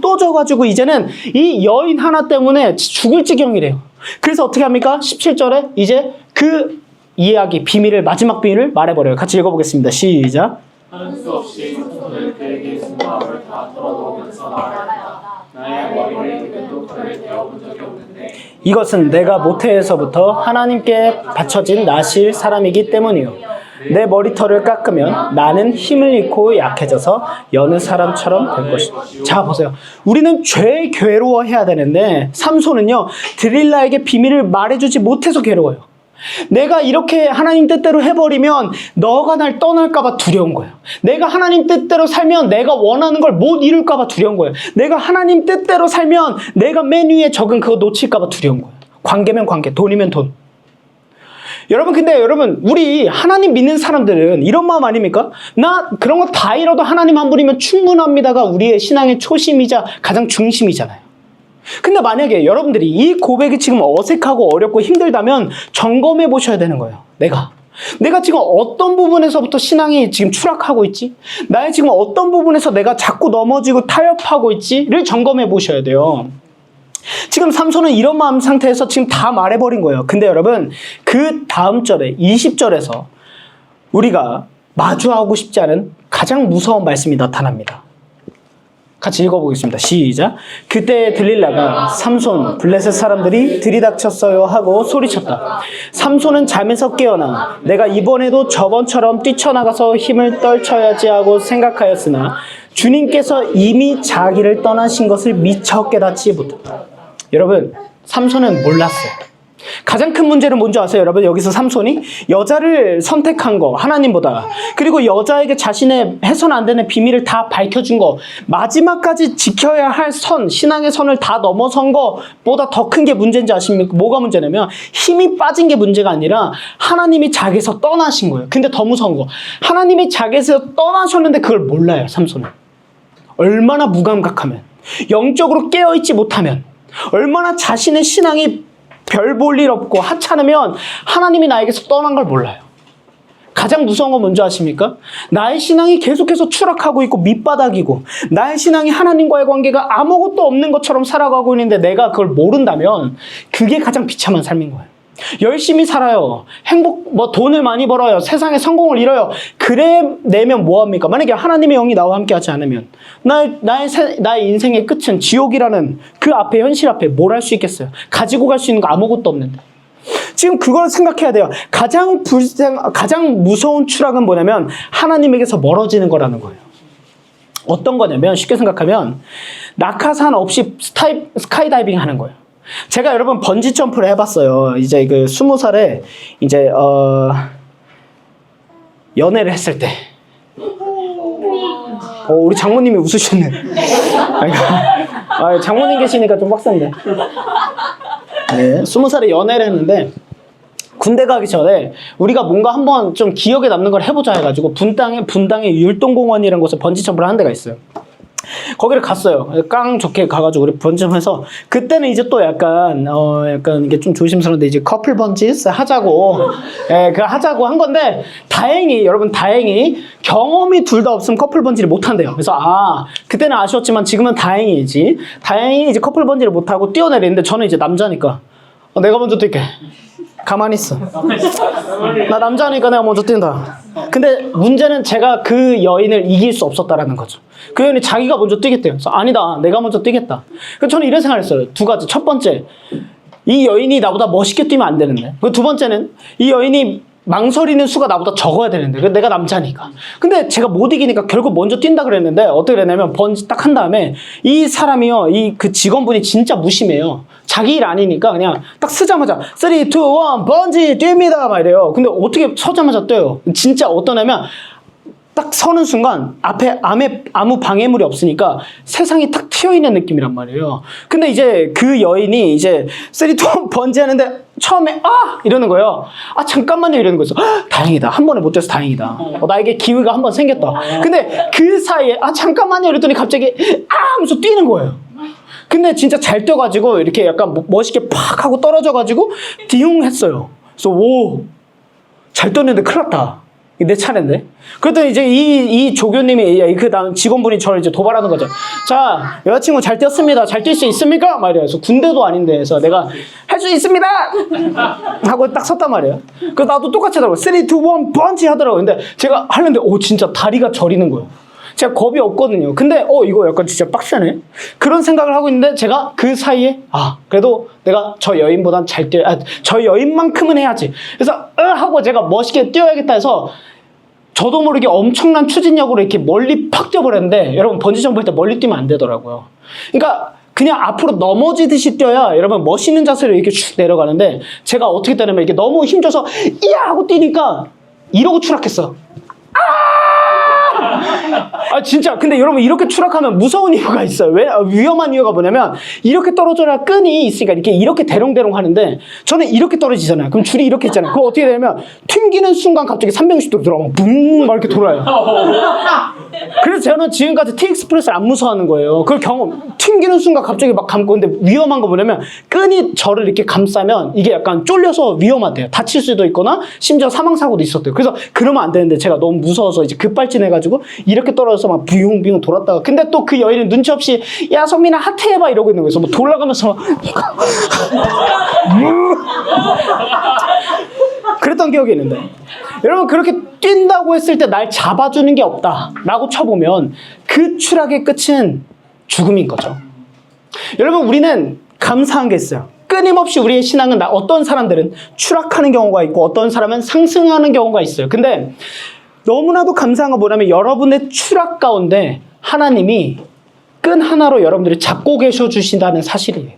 또 져가지고 이제는 이 여인 하나 때문에 죽을 지경이래요. 그래서 어떻게 합니까? 17절에 이제 그 이야기 마지막 비밀을 말해버려요. 같이 읽어보겠습니다. 시작. 하는 수 없이 삼손은 그에게 순마음을 다 털어놓으면서 말하였다. 나의 머리를 이것도 칼을 대어본 적이 없는데 이것은 내가 모태에서부터 하나님께 바쳐진 나실 사람이기 때문이요. 내 머리털을 깎으면 나는 힘을 잃고 약해져서 여느 사람처럼 될 것이다. 자 보세요. 우리는 죄에 괴로워해야 되는데 삼손은요. 들릴라에게 비밀을 말해주지 못해서 괴로워요. 내가 이렇게 하나님 뜻대로 해버리면 너가 날 떠날까 봐 두려운 거예요. 내가 하나님 뜻대로 살면 내가 원하는 걸 못 이룰까 봐 두려운 거예요. 내가 하나님 뜻대로 살면 내가 맨 위에 적은 그거 놓칠까 봐 두려운 거예요. 관계면 관계, 돈이면 돈. 근데 여러분 우리 하나님 믿는 사람들은 이런 마음 아닙니까? 나 그런 거 다 잃어도 하나님 한 분이면 충분합니다가 우리의 신앙의 초심이자 가장 중심이잖아요. 근데 만약에 여러분들이 이 고백이 지금 어색하고 어렵고 힘들다면 점검해 보셔야 되는 거예요. 내가 지금 어떤 부분에서부터 신앙이 지금 추락하고 있지? 나의 지금 어떤 부분에서 내가 자꾸 넘어지고 타협하고 있지를 점검해 보셔야 돼요. 지금 삼손은 이런 마음 상태에서 지금 다 말해버린 거예요. 근데 여러분 그 다음 절에 20절에서 우리가 마주하고 싶지 않은 가장 무서운 말씀이 나타납니다. 같이 읽어보겠습니다. 시작. 그때 들릴라가 삼손 블레셋 사람들이 들이닥쳤어요 하고 소리쳤다. 삼손은 잠에서 깨어나 내가 이번에도 저번처럼 뛰쳐나가서 힘을 떨쳐야지 하고 생각하였으나 주님께서 이미 자기를 떠나신 것을 미처 깨닫지 못했다. 여러분 삼손은 몰랐어요. 가장 큰 문제는 뭔지 아세요, 여러분? 여기서 삼손이 여자를 선택한 거, 하나님보다. 그리고 여자에게 자신의 해서는 안 되는 비밀을 다 밝혀준 거, 마지막까지 지켜야 할 선, 신앙의 선을 다 넘어선 거보다 더 큰 게 문제인지 아십니까? 뭐가 문제냐면 힘이 빠진 게 문제가 아니라 하나님이 자기에서 떠나신 거예요. 근데 더 무서운 거, 하나님이 자기에서 떠나셨는데 그걸 몰라요, 삼손은. 얼마나 무감각하면, 영적으로 깨어있지 못하면, 얼마나 자신의 신앙이 별 볼 일 없고 하찮으면 하나님이 나에게서 떠난 걸 몰라요. 가장 무서운 건 뭔지 아십니까? 나의 신앙이 계속해서 추락하고 있고 밑바닥이고 나의 신앙이 하나님과의 관계가 아무것도 없는 것처럼 살아가고 있는데 내가 그걸 모른다면 그게 가장 비참한 삶인 거예요. 열심히 살아요. 돈을 많이 벌어요. 세상에 성공을 이뤄요. 그래 내면 뭐합니까? 만약에 하나님의 영이 나와 함께 하지 않으면 나의 인생의 끝은 지옥이라는 그 앞에, 현실 앞에 뭘 할 수 있겠어요? 가지고 갈 수 있는 거 아무것도 없는데. 지금 그걸 생각해야 돼요. 가장 무서운 추락은 뭐냐면 하나님에게서 멀어지는 거라는 거예요. 어떤 거냐면 쉽게 생각하면 낙하산 없이 스카이다이빙 하는 거예요. 제가 여러분 번지 점프를 해봤어요. 이제 그 20살에 이제 연애를 했을 때. 우리 장모님이 웃으셨네. 장모님 계시니까 좀 빡센데. 네, 20살에 연애를 했는데 군대 가기 전에 우리가 뭔가 한번 좀 기억에 남는 걸 해보자 해가지고 분당에 율동공원이라는 곳에 번지 점프를 하는 데가 있어요. 거기를 갔어요. 깡 좋게 가가지고 우리 번지점프해서 그때는 이제 또 약간 이게 좀 조심스러운데 이제 커플 번지 하자고 하자고 한 건데 여러분 다행히 경험이 둘 다 없으면 커플 번지를 못 한대요. 그래서 그때는 아쉬웠지만 지금은 다행히 이제 커플 번지를 못 하고 뛰어내리는데 저는 이제 남자니까 내가 먼저 뛸게. 가만히 있어. 나 남자니까 내가 먼저 뛴다. 근데 문제는 제가 그 여인을 이길 수 없었다라는 거죠. 그 여인이 자기가 먼저 뛰겠대요. 그래서 아니다, 내가 먼저 뛰겠다. 그래서 저는 이런 생각을 했어요. 두 가지. 첫 번째, 이 여인이 나보다 멋있게 뛰면 안 되는데. 그 두 번째는 이 여인이 망설이는 수가 나보다 적어야 되는데 내가 남자니까. 근데 제가 못 이기니까 결국 먼저 뛴다 그랬는데 어떻게 되냐면 번지 딱 한 다음에 이 사람이요, 그 직원분이 진짜 무심해요. 자기 일 아니니까 그냥 딱 쓰자마자 3, 2, 1 번지 뜁니다 막 이래요. 근데 어떻게 서자마자 뛰어요. 진짜 어떠냐면 딱 서는 순간 앞에 아무 방해물이 없으니까 세상이 탁 트여있는 느낌이란 말이에요. 근데 이제 그 여인이 이제 3, 2, 1 번지 하는데 처음에 이러는 거예요. 잠깐만요 이러는 거였어. 다행이다. 한 번에 못 뛰어서 다행이다. 나에게 기회가 한 번 생겼다. 근데 그 사이에 잠깐만요 이랬더니 갑자기 하면서 뛰는 거예요. 근데 진짜 잘 뛰어가지고 이렇게 약간 멋있게 팍 하고 떨어져가지고 디웅 했어요. 그래서 잘 뛰었는데 큰일 났다. 내 차례인데. 그랬더니 이제 이 조교님이 그 다음 직원분이 저를 이제 도발하는 거죠. 자, 여자친구 잘 뛰었습니다. 잘 뛸 수 있습니까? 말이에요. 그래서 군대도 아닌데 그래서 내가 할 수 있습니다! 하고 딱 섰단 말이에요. 그래서 나도 똑같이 하더라고요. 3, 2, 1 번치 하더라고요. 근데 제가 하는데 진짜 다리가 저리는 거예요. 제가 겁이 없거든요. 근데 이거 약간 진짜 빡세네. 그런 생각을 하고 있는데 제가 그 사이에 그래도 내가 저 여인보단 잘 저 여인만큼은 해야지. 그래서 하고 제가 멋있게 뛰어야겠다 해서 저도 모르게 엄청난 추진력으로 이렇게 멀리 팍 뛰어버렸는데 여러분 번지점프 할 때 멀리 뛰면 안 되더라고요. 그러니까 그냥 앞으로 넘어지듯이 뛰어야 여러분 멋있는 자세로 이렇게 쭉 내려가는데 제가 어떻게 되냐면 이렇게 너무 힘줘서 이야 하고 뛰니까 이러고 추락했어. 진짜. 근데 여러분 이렇게 추락하면 무서운 이유가 있어요. 위험한 이유가 뭐냐면 이렇게 떨어져야 끈이 있으니까 이렇게 대롱대롱 하는데 저는 이렇게 떨어지잖아요. 그럼 줄이 이렇게 있잖아요. 그거 어떻게 되냐면 튕기는 순간 갑자기 360도 들어가면 붕 막 이렇게 돌아요. 그래서 저는 지금까지 T-익스프레스를 안 무서워하는 거예요. 그 튕기는 순간 갑자기 막 감고. 근데 위험한 거 뭐냐면 끈이 저를 이렇게 감싸면 이게 약간 쫄려서 위험하대요. 다칠 수도 있거나 심지어 사망사고도 있었대요. 그래서 그러면 안 되는데 제가 너무 무서워서 이제 급발진해가지고 이렇게 떨어져서 막 비웅비웅 돌았다가 근데 또 그 여인은 눈치 없이 야 성민아 하트해봐 이러고 있는 거예요. 뭐 돌아가면서 막 그랬던 기억이 있는데 여러분 그렇게 뛴다고 했을 때 날 잡아주는 게 없다라고 쳐보면 그 추락의 끝은 죽음인 거죠. 여러분 우리는 감사한 게 있어요. 끊임없이 우리의 신앙은 어떤 사람들은 추락하는 경우가 있고 어떤 사람은 상승하는 경우가 있어요. 근데 너무나도 감사한 건 뭐냐면 여러분의 추락 가운데 하나님이 끈 하나로 여러분들을 잡고 계셔 주신다는 사실이에요.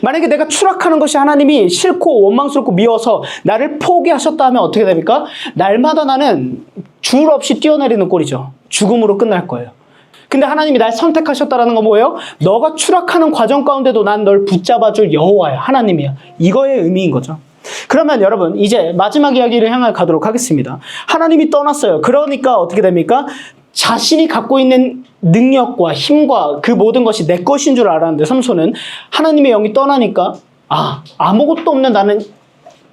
만약에 내가 추락하는 것이 하나님이 싫고 원망스럽고 미워서 나를 포기하셨다 하면 어떻게 됩니까? 날마다 나는 줄 없이 뛰어내리는 꼴이죠. 죽음으로 끝날 거예요. 근데 하나님이 날 선택하셨다라는 건 뭐예요? 너가 추락하는 과정 가운데도 난 널 붙잡아줄 여호와야. 하나님이야. 이거의 의미인 거죠. 그러면 여러분 이제 마지막 이야기를 향해 가도록 하겠습니다. 하나님이 떠났어요. 그러니까 어떻게 됩니까? 자신이 갖고 있는 능력과 힘과 그 모든 것이 내 것인 줄 알았는데 삼손은 하나님의 영이 떠나니까 아무것도 없는 나는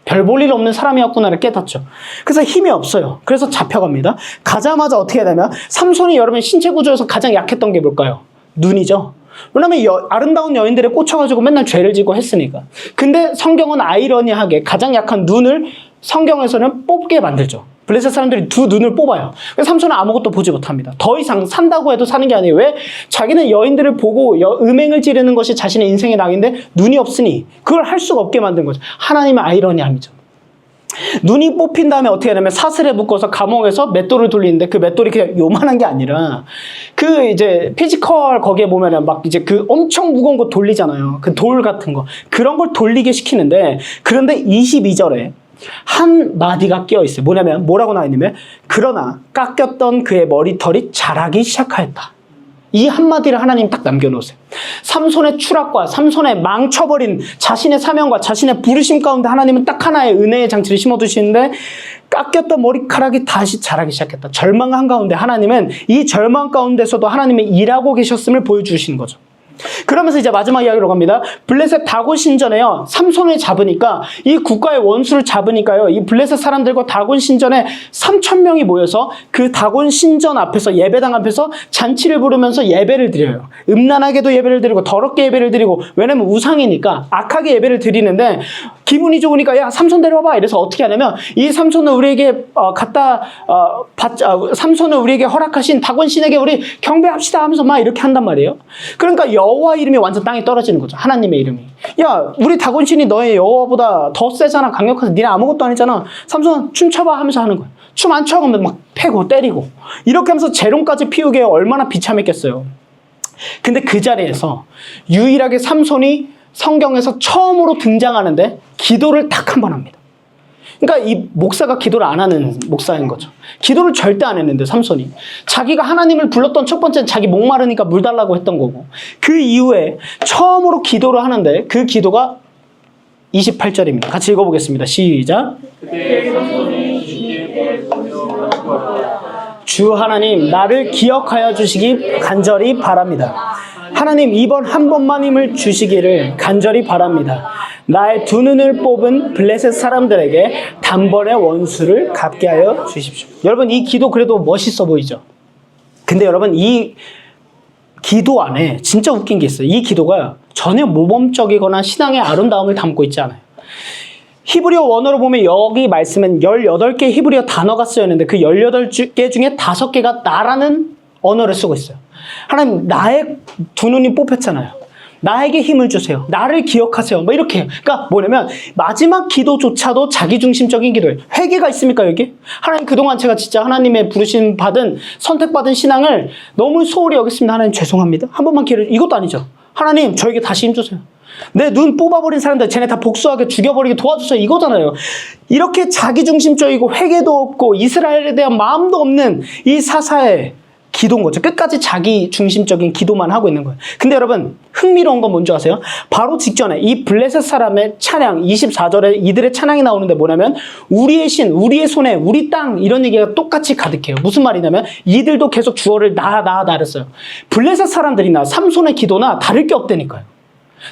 별 볼 일 없는 사람이었구나를 깨닫죠. 그래서 힘이 없어요. 그래서 잡혀갑니다. 가자마자 어떻게 되냐면 삼손이 여러분 신체 구조에서 가장 약했던 게 뭘까요? 눈이죠. 왜냐면 아름다운 여인들에 꽂혀가지고 맨날 죄를 지고 했으니까. 근데 성경은 아이러니하게 가장 약한 눈을 성경에서는 뽑게 만들죠. 블레셋 사람들이 두 눈을 뽑아요. 그래서 삼손은 아무것도 보지 못합니다. 더 이상 산다고 해도 사는 게 아니에요. 왜? 자기는 여인들을 보고 음행을 지르는 것이 자신의 인생의 낙인데 눈이 없으니 그걸 할 수가 없게 만든 거죠. 하나님의 아이러니함이죠. 눈이 뽑힌 다음에 어떻게 하냐면 사슬에 묶어서 감옥에서 맷돌을 돌리는데 그 맷돌이 그냥 요만한 게 아니라 그 이제 피지컬 거기에 보면은 막 이제 그 엄청 무거운 거 돌리잖아요. 그 돌 같은 거. 그런 걸 돌리게 시키는데 그런데 22절에 한 마디가 끼어 있어요. 뭐라고 나와 있냐면 그러나 깎였던 그의 머리털이 자라기 시작하였다. 이 한마디를 하나님 딱 남겨놓으세요. 삼손의 추락과 삼손의 망쳐버린 자신의 사명과 자신의 부르심 가운데 하나님은 딱 하나의 은혜의 장치를 심어두시는데 깎였던 머리카락이 다시 자라기 시작했다. 절망 한가운데 하나님은 이 절망 가운데서도 하나님이 일하고 계셨음을 보여주시는 거죠. 그러면서 이제 마지막 이야기로 갑니다. 블레셋 다곤 신전에요. 삼손을 잡으니까 이 국가의 원수를 잡으니까요. 이 블레셋 사람들과 다곤 신전에 3,000명이 모여서 그 다곤 신전 앞에서 예배당 앞에서 잔치를 부르면서 예배를 드려요. 음란하게도 예배를 드리고 더럽게 예배를 드리고 왜냐면 우상이니까 악하게 예배를 드리는데 기분이 좋으니까 야 삼손 데려와봐 이래서 어떻게 하냐면 이 삼손을 우리에게 삼손을 우리에게 허락하신 다곤 신에게 우리 경배합시다 하면서 막 이렇게 한단 말이에요. 그러니까 여호와 이름이 완전 땅에 떨어지는 거죠. 하나님의 이름이. 야 우리 다곤 신이 너의 여호와보다 더 세잖아. 강력해서 니네 아무것도 아니잖아. 삼손 춤춰봐 하면서 하는 거예요. 춤 안 춰가면 막 패고 때리고 이렇게 하면서 재롱까지 피우게 얼마나 비참했겠어요. 근데 그 자리에서 유일하게 삼손이 성경에서 처음으로 등장하는데 기도를 딱 한 번 합니다. 그러니까 이 목사가 기도를 안 하는 목사인 거죠. 기도를 절대 안 했는데 삼손이. 자기가 하나님을 불렀던 첫 번째는 자기 목마르니까 물 달라고 했던 거고 그 이후에 처음으로 기도를 하는데 그 기도가 28절입니다. 같이 읽어보겠습니다. 시작. 그때 삼손이 주께 주 하나님 나를 기억하여 주시기 간절히 바랍니다. 하나님 이번 한 번만 힘을 주시기를 간절히 바랍니다. 나의 두 눈을 뽑은 블레셋 사람들에게 단번에 원수를 갚게 하여 주십시오. 여러분 이 기도 그래도 멋있어 보이죠? 근데 여러분 이 기도 안에 진짜 웃긴 게 있어요. 이 기도가 전혀 모범적이거나 신앙의 아름다움을 담고 있지 않아요. 히브리어 원어로 보면 여기 말씀은 18개의 히브리어 단어가 쓰였는데 그 18개 중에 5개가 나라는 언어를 쓰고 있어요. 하나님 나의 두 눈이 뽑혔잖아요. 나에게 힘을 주세요. 나를 기억하세요. 뭐 이렇게 해요. 그러니까 뭐냐면 마지막 기도조차도 자기중심적인 기도예요. 회개가 있습니까 여기? 하나님 그동안 제가 진짜 하나님의 부르심 받은 선택받은 신앙을 너무 소홀히 여겼습니다. 하나님 죄송합니다. 한 번만 기회를. 이것도 아니죠. 하나님 저에게 다시 힘 주세요. 내 눈 뽑아버린 사람들 쟤네 다 복수하게 죽여버리게 도와주세요. 이거잖아요. 이렇게 자기중심적이고 회개도 없고 이스라엘에 대한 마음도 없는 이 사사의 기도인 거죠. 끝까지 자기 중심적인 기도만 하고 있는 거예요. 근데 여러분 흥미로운 건 뭔지 아세요? 바로 직전에 이 블레셋 사람의 찬양 24절에 이들의 찬양이 나오는데 뭐냐면 우리의 신, 우리의 손에 우리 땅 이런 얘기가 똑같이 가득해요. 무슨 말이냐면 이들도 계속 주어를 나 그랬어요. 블레셋 사람들이나 삼손의 기도나 다를 게 없다니까요.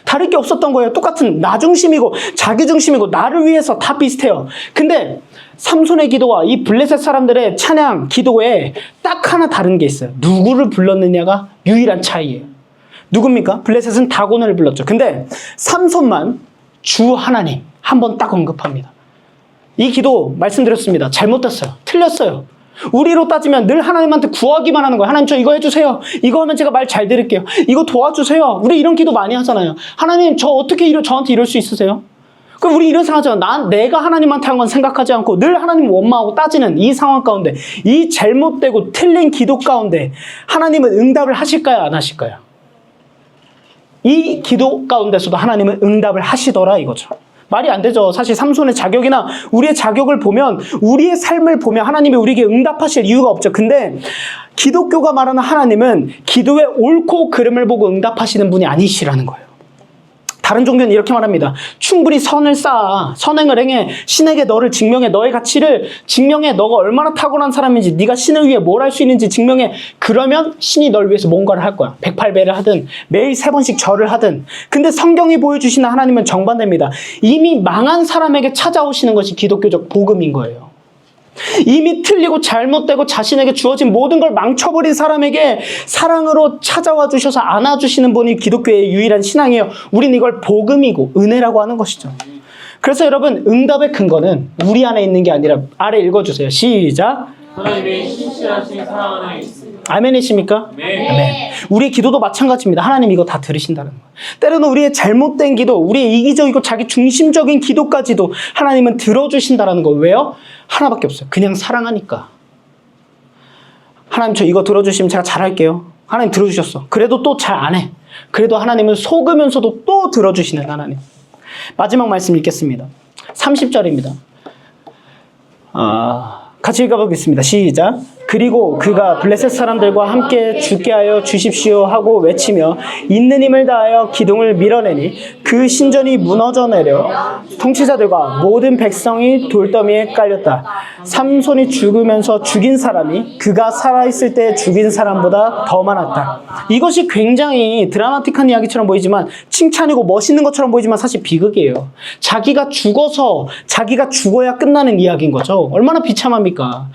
다를 게 없었던 거예요. 똑같은 나 중심이고 자기 중심이고 나를 위해서 다 비슷해요. 근데 삼손의 기도와 이 블레셋 사람들의 찬양 기도에 딱 하나 다른 게 있어요. 누구를 불렀느냐가 유일한 차이예요. 누굽니까? 블레셋은 다곤을 불렀죠. 근데 삼손만 주 하나님 한 번 딱 언급합니다. 이 기도 말씀드렸습니다. 잘못됐어요. 틀렸어요. 우리로 따지면 늘 하나님한테 구하기만 하는 거예요. 하나님 저 이거 해주세요. 이거 하면 제가 말 잘 들을게요. 이거 도와주세요. 우리 이런 기도 많이 하잖아요. 하나님 저 어떻게 저한테 이럴 수 있으세요? 그럼 우리 이런 상황이잖아. 내가 하나님한테 한 건 생각하지 않고 늘 하나님 원망하고 따지는 이 상황 가운데 이 잘못되고 틀린 기도 가운데 하나님은 응답을 하실까요? 안 하실까요? 이 기도 가운데서도 하나님은 응답을 하시더라 이거죠. 말이 안 되죠. 사실 삼손의 자격이나 우리의 자격을 보면, 우리의 삶을 보면 하나님이 우리에게 응답하실 이유가 없죠. 근데 기독교가 말하는 하나님은 기도의 옳고 그름을 보고 응답하시는 분이 아니시라는 거예요. 다른 종교는 이렇게 말합니다. 충분히 선을 쌓아, 선행을 행해, 신에게 너를 증명해, 너의 가치를 증명해, 너가 얼마나 탁월한 사람인지, 네가 신을 위해 뭘 할 수 있는지 증명해. 그러면 신이 널 위해서 뭔가를 할 거야. 108배를 하든 매일 3번씩 절을 하든. 근데 성경이 보여주시는 하나님은 정반대입니다. 이미 망한 사람에게 찾아오시는 것이 기독교적 복음인 거예요. 이미 틀리고 잘못되고 자신에게 주어진 모든 걸 망쳐버린 사람에게 사랑으로 찾아와 주셔서 안아주시는 분이 기독교의 유일한 신앙이에요. 우리는 이걸 복음이고 은혜라고 하는 것이죠. 그래서 여러분, 응답의 근거는 우리 안에 있는 게 아니라, 아래 읽어주세요. 시작. 하나님의 신실하신 사랑 안에 있습니다. 아멘이십니까? 네. 아멘. 우리의 기도도 마찬가지입니다. 하나님 이거 다 들으신다는 거예요. 때로는 우리의 잘못된 기도, 우리의 이기적이고 자기 중심적인 기도까지도 하나님은 들어주신다는 거예요. 왜요? 하나밖에 없어요. 그냥 사랑하니까. 하나님 저 이거 들어주시면 제가 잘할게요. 하나님 들어주셨어. 그래도 또 잘 안 해. 그래도 하나님은 속으면서도 또 들어주시는 하나님. 마지막 말씀 읽겠습니다. 30절입니다. 같이 읽어보겠습니다. 시작. 그리고 그가 블레셋 사람들과 함께 죽게 하여 주십시오 하고 외치며 있는 힘을 다하여 기둥을 밀어내니 그 신전이 무너져 내려 통치자들과 모든 백성이 돌더미에 깔렸다. 삼손이 죽으면서 죽인 사람이 그가 살아있을 때 죽인 사람보다 더 많았다. 이것이 굉장히 드라마틱한 이야기처럼 보이지만, 칭찬이고 멋있는 것처럼 보이지만 사실 비극이에요. 자기가 죽어야 끝나는 이야기인 거죠. 얼마나 비참합니까?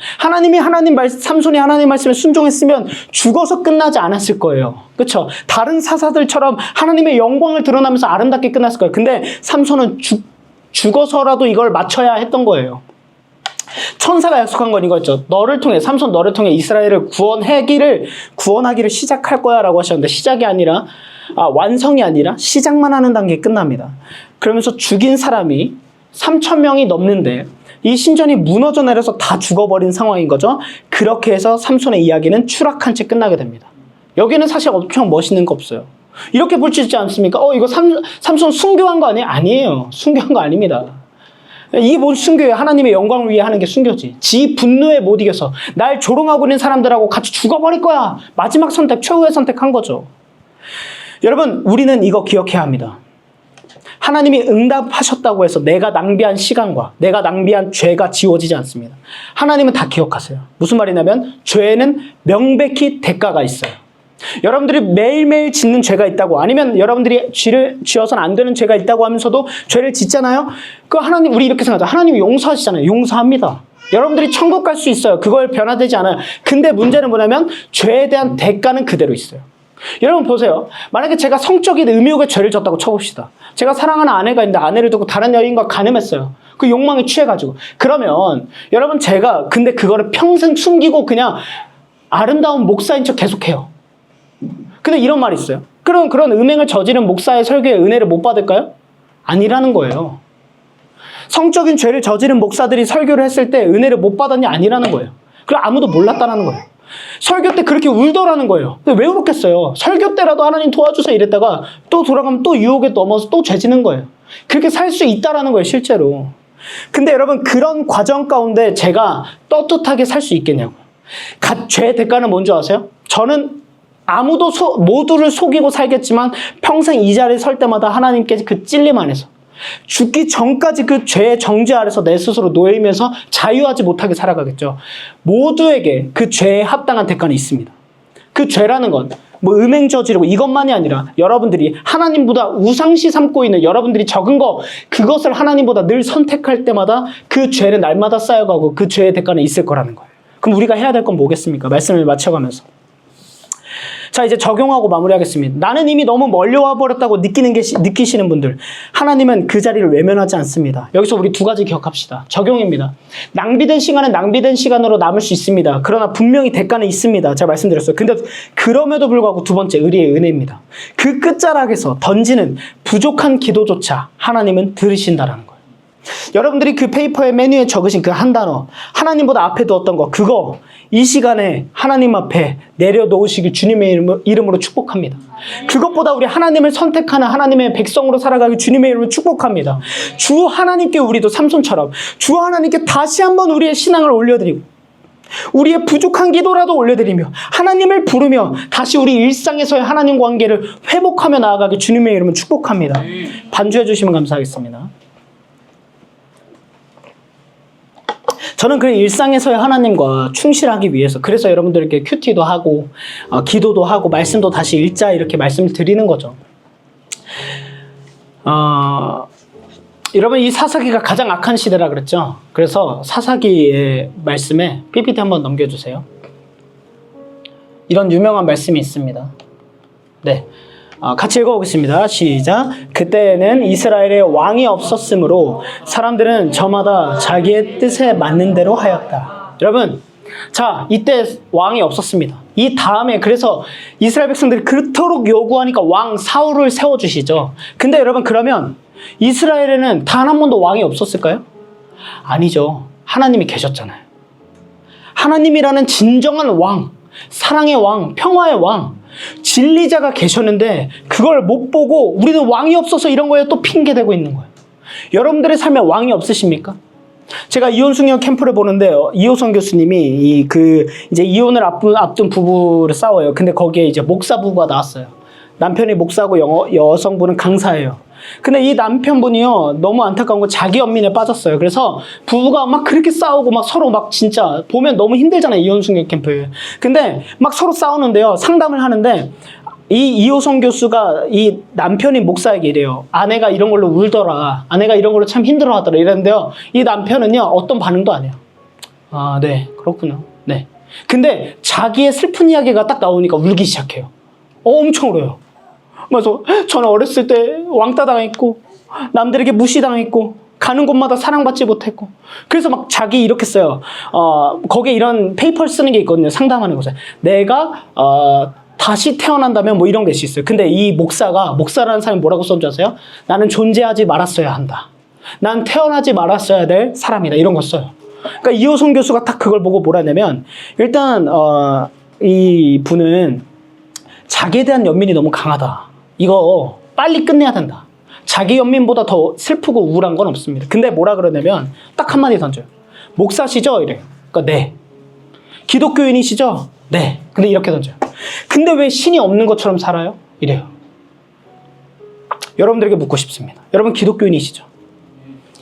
삼손이 하나님 말씀에 순종했으면 죽어서 끝나지 않았을 거예요. 그렇죠? 다른 사사들처럼 하나님의 영광을 드러나면서 아름답게 끝났을 거예요. 근데 삼손은 죽어서라도 이걸 마쳐야 했던 거예요. 천사가 약속한 건 이거였죠. 삼손 너를 통해 이스라엘을 구원하기를 시작할 거야 라고 하셨는데, 시작이 아니라, 완성이 아니라 시작만 하는 단계에 끝납니다. 그러면서 죽인 사람이 3,000명이 넘는데 이 신전이 무너져 내려서 다 죽어버린 상황인 거죠. 그렇게 해서 삼손의 이야기는 추락한 채 끝나게 됩니다. 여기는 사실 엄청 멋있는 거 없어요. 이렇게 볼 수 있지 않습니까? 이거 삼손 순교한 거 아니에요? 아니에요. 순교한 거 아닙니다. 이게 뭔 순교예요? 하나님의 영광을 위해 하는 게 순교지. 지 분노에 못 이겨서 날 조롱하고 있는 사람들하고 같이 죽어버릴 거야. 마지막 선택, 최후의 선택한 거죠. 여러분, 우리는 이거 기억해야 합니다. 하나님이 응답하셨다고 해서 내가 낭비한 시간과 내가 낭비한 죄가 지워지지 않습니다. 하나님은 다 기억하세요. 무슨 말이냐면, 죄는 명백히 대가가 있어요. 여러분들이 매일매일 짓는 죄가 있다고, 아니면 여러분들이 죄를 지어서는 안 되는 죄가 있다고 하면서도 죄를 짓잖아요. 우리 이렇게 생각하죠. 하나님이 용서하시잖아요. 용서합니다. 여러분들이 천국 갈 수 있어요. 그걸 변화되지 않아요. 근데 문제는 뭐냐면, 죄에 대한 대가는 그대로 있어요. 여러분 보세요. 만약에 제가 성적인 음욕에 죄를 졌다고 쳐봅시다. 제가 사랑하는 아내가 있는데 아내를 두고 다른 여인과 간음했어요. 그 욕망에 취해가지고. 그러면 여러분, 근데 그거를 평생 숨기고 그냥 아름다운 목사인 척 계속해요. 근데 이런 말이 있어요. 그럼 그런 음행을 저지른 목사의 설교에 은혜를 못 받을까요? 아니라는 거예요. 성적인 죄를 저지른 목사들이 설교를 했을 때 은혜를 못 받았냐? 아니라는 거예요. 그럼 아무도 몰랐다는 거예요. 설교 때 그렇게 울더라는 거예요. 근데 왜 울었겠어요? 설교 때라도 하나님 도와주세요 이랬다가 또 돌아가면 또 유혹에 넘어서 또 죄지는 거예요. 그렇게 살 수 있다라는 거예요, 실제로. 근데 여러분, 그런 과정 가운데 제가 떳떳하게 살 수 있겠냐고요. 죄의 대가는 뭔지 아세요? 저는 모두를 속이고 살겠지만 평생 이 자리에 설 때마다 하나님께 그 찔림 안에서, 죽기 전까지 그 죄의 정죄 아래서 내 스스로 놓이면서 자유하지 못하게 살아가겠죠. 모두에게 그 죄에 합당한 대가는 있습니다. 그 죄라는 건 음행 저지르고 이것만이 아니라, 여러분들이 하나님보다 우상시 삼고 있는 여러분들이 적은 거, 그것을 하나님보다 늘 선택할 때마다 그 죄는 날마다 쌓여가고 그 죄의 대가는 있을 거라는 거예요. 그럼 우리가 해야 될 건 뭐겠습니까? 말씀을 마쳐가면서. 자, 이제 적용하고 마무리하겠습니다. 나는 이미 너무 멀리 와버렸다고 느끼시는 분들, 하나님은 그 자리를 외면하지 않습니다. 여기서 우리 두 가지 기억합시다. 적용입니다. 낭비된 시간은 낭비된 시간으로 남을 수 있습니다. 그러나 분명히 대가는 있습니다. 제가 말씀드렸어요. 근데 그럼에도 불구하고 두 번째, 의리의 은혜입니다. 그 끝자락에서 던지는 부족한 기도조차 하나님은 들으신다라는 거예요. 여러분들이 그 페이퍼의 메뉴에 적으신 그 한 단어, 하나님보다 앞에 두었던 거, 그거 이 시간에 하나님 앞에 내려놓으시길 주님의 이름으로 축복합니다. 그것보다 우리 하나님을 선택하는 하나님의 백성으로 살아가길 주님의 이름으로 축복합니다. 주 하나님께 우리도 삼손처럼 주 하나님께 다시 한번 우리의 신앙을 올려드리고 우리의 부족한 기도라도 올려드리며 하나님을 부르며 다시 우리 일상에서의 하나님 관계를 회복하며 나아가길 주님의 이름으로 축복합니다. 반주해 주시면 감사하겠습니다. 저는 그 일상에서의 하나님과 충실하기 위해서 그래서 여러분들에게 큐티도 하고 기도도 하고 말씀도 다시 읽자 이렇게 말씀을 드리는 거죠. 여러분 이 사사기가 가장 악한 시대라 그랬죠. 그래서 사사기의 말씀에 PPT 한번 넘겨주세요. 이런 유명한 말씀이 있습니다. 네, 같이 읽어보겠습니다. 시작. 그때에는 이스라엘에 왕이 없었으므로 사람들은 저마다 자기의 뜻에 맞는 대로 하였다. 여러분, 자, 이때 왕이 없었습니다. 이 다음에 그래서 이스라엘 백성들이 그토록 요구하니까 왕 사울을 세워주시죠. 근데 여러분 그러면 이스라엘에는 단 한 번도 왕이 없었을까요? 아니죠. 하나님이 계셨잖아요. 하나님이라는 진정한 왕, 사랑의 왕, 평화의 왕, 진리자가 계셨는데 그걸 못 보고 우리는 왕이 없어서 이런 거에 또 핑계대고 있는 거예요. 여러분들의 삶에 왕이 없으십니까? 제가 이혼숙녀 캠프를 보는데요. 이호성 교수님이 이제 이혼을 앞둔 부부를 싸워요. 근데 거기에 이제 목사 부부가 나왔어요. 남편이 목사고 여성분은 강사예요. 근데 이 남편분이요, 너무 안타까운 건 자기 연민에 빠졌어요. 그래서 부부가 막 그렇게 싸우고 막 서로 막 진짜 보면 너무 힘들잖아요. 이혼숙녀 캠프. 근데 막 서로 싸우는데요. 상담을 하는데 이 이호성 교수가 이 남편이 목사에게 이래요. 아내가 이런 걸로 울더라. 아내가 이런 걸로 참 힘들어하더라. 이랬는데요. 이 남편은요, 어떤 반응도 안 해요. 아, 네, 그렇군요. 네. 근데 자기의 슬픈 이야기가 딱 나오니까 울기 시작해요. 엄청 울어요. 그래서 저는 어렸을 때 왕따 당했고 남들에게 무시당했고 가는 곳마다 사랑받지 못했고 그래서 막 자기 이렇게 써요. 거기에 이런 페이퍼를 쓰는 게 있거든요. 상담하는 곳에. 내가 다시 태어난다면 뭐 이런 게 있어요. 근데 이 목사라는 사람이 뭐라고 썼는지 아세요? 나는 존재하지 말았어야 한다. 난 태어나지 말았어야 될 사람이다. 이런 거 써요. 그러니까 이호성 교수가 딱 그걸 보고 뭐라 하냐면 일단 이 분은 자기에 대한 연민이 너무 강하다. 이거 빨리 끝내야 된다. 자기 연민보다 더 슬프고 우울한 건 없습니다. 근데 뭐라 그러냐면 딱 한마디 던져요. 목사시죠? 이래요. 그러니까 네. 기독교인이시죠? 네. 근데 이렇게 던져요. 근데 왜 신이 없는 것처럼 살아요? 이래요. 여러분들에게 묻고 싶습니다. 여러분 기독교인이시죠?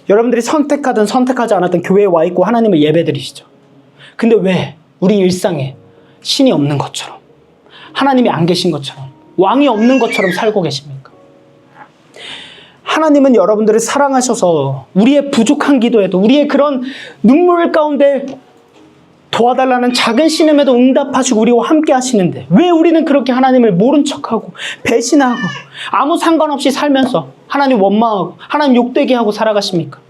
여러분들이 선택하든 선택하지 않았든 교회에 와 있고 하나님을 예배드리시죠? 근데 왜 우리 일상에 신이 없는 것처럼 하나님이 안 계신 것처럼 왕이 없는 것처럼 살고 계십니까? 하나님은 여러분들을 사랑하셔서 우리의 부족한 기도에도 우리의 그런 눈물 가운데 도와달라는 작은 신음에도 응답하시고 우리와 함께 하시는데 왜 우리는 그렇게 하나님을 모른 척하고 배신하고 아무 상관없이 살면서 하나님 원망하고 하나님 욕되게 하고 살아가십니까?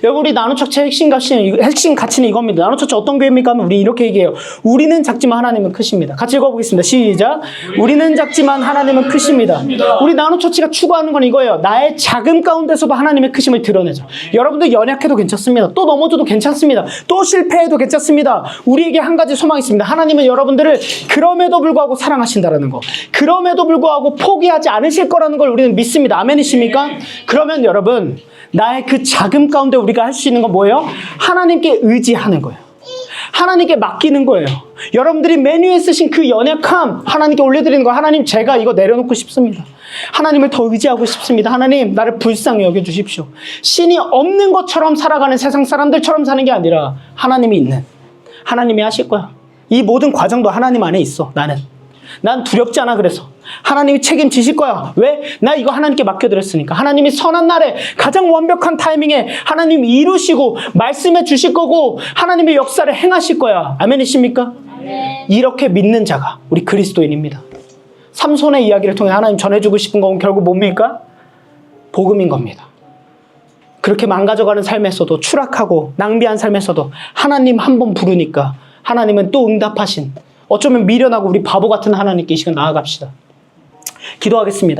여러분 우리 나누처치의 핵심 가치는 이겁니다. 나누처치 어떤 교회입니까? 하면 우리 이렇게 얘기해요. 우리는 작지만 하나님은 크십니다. 같이 읽어보겠습니다. 시작. 우리는 작지만 하나님은 크십니다. 우리 나누처치가 추구하는 건 이거예요. 나의 작은 가운데서도 하나님의 크심을 드러내죠. 여러분들 연약해도 괜찮습니다. 또 넘어져도 괜찮습니다. 또 실패해도 괜찮습니다. 우리에게 한 가지 소망이 있습니다. 하나님은 여러분들을 그럼에도 불구하고 사랑하신다라는 거. 그럼에도 불구하고 포기하지 않으실 거라는 걸 우리는 믿습니다. 아멘이십니까? 그러면 여러분 나의 그 작은 가운데 우리가 할 수 있는 건 뭐예요? 하나님께 의지하는 거예요. 하나님께 맡기는 거예요. 여러분들이 메뉴에 쓰신 그 연약함 하나님께 올려드리는 거예요. 하나님 제가 이거 내려놓고 싶습니다. 하나님을 더 의지하고 싶습니다. 하나님 나를 불쌍히 여겨주십시오. 신이 없는 것처럼 살아가는 세상 사람들처럼 사는 게 아니라 하나님이 있는 하나님이 하실 거야. 이 모든 과정도 하나님 안에 있어. 난 두렵지 않아. 그래서 하나님이 책임지실 거야. 왜? 나 이거 하나님께 맡겨드렸으니까. 하나님이 선한 날에 가장 완벽한 타이밍에 하나님이 이루시고 말씀해 주실 거고 하나님의 역사를 행하실 거야. 아멘이십니까? 아멘. 이렇게 믿는 자가 우리 그리스도인입니다. 삼손의 이야기를 통해 하나님 전해주고 싶은 건 결국 뭡니까? 복음인 겁니다. 그렇게 망가져가는 삶에서도 추락하고 낭비한 삶에서도 하나님 한 번 부르니까 하나님은 또 응답하신 어쩌면 미련하고 우리 바보 같은 하나님께 이 시간 나아갑시다. 기도하겠습니다.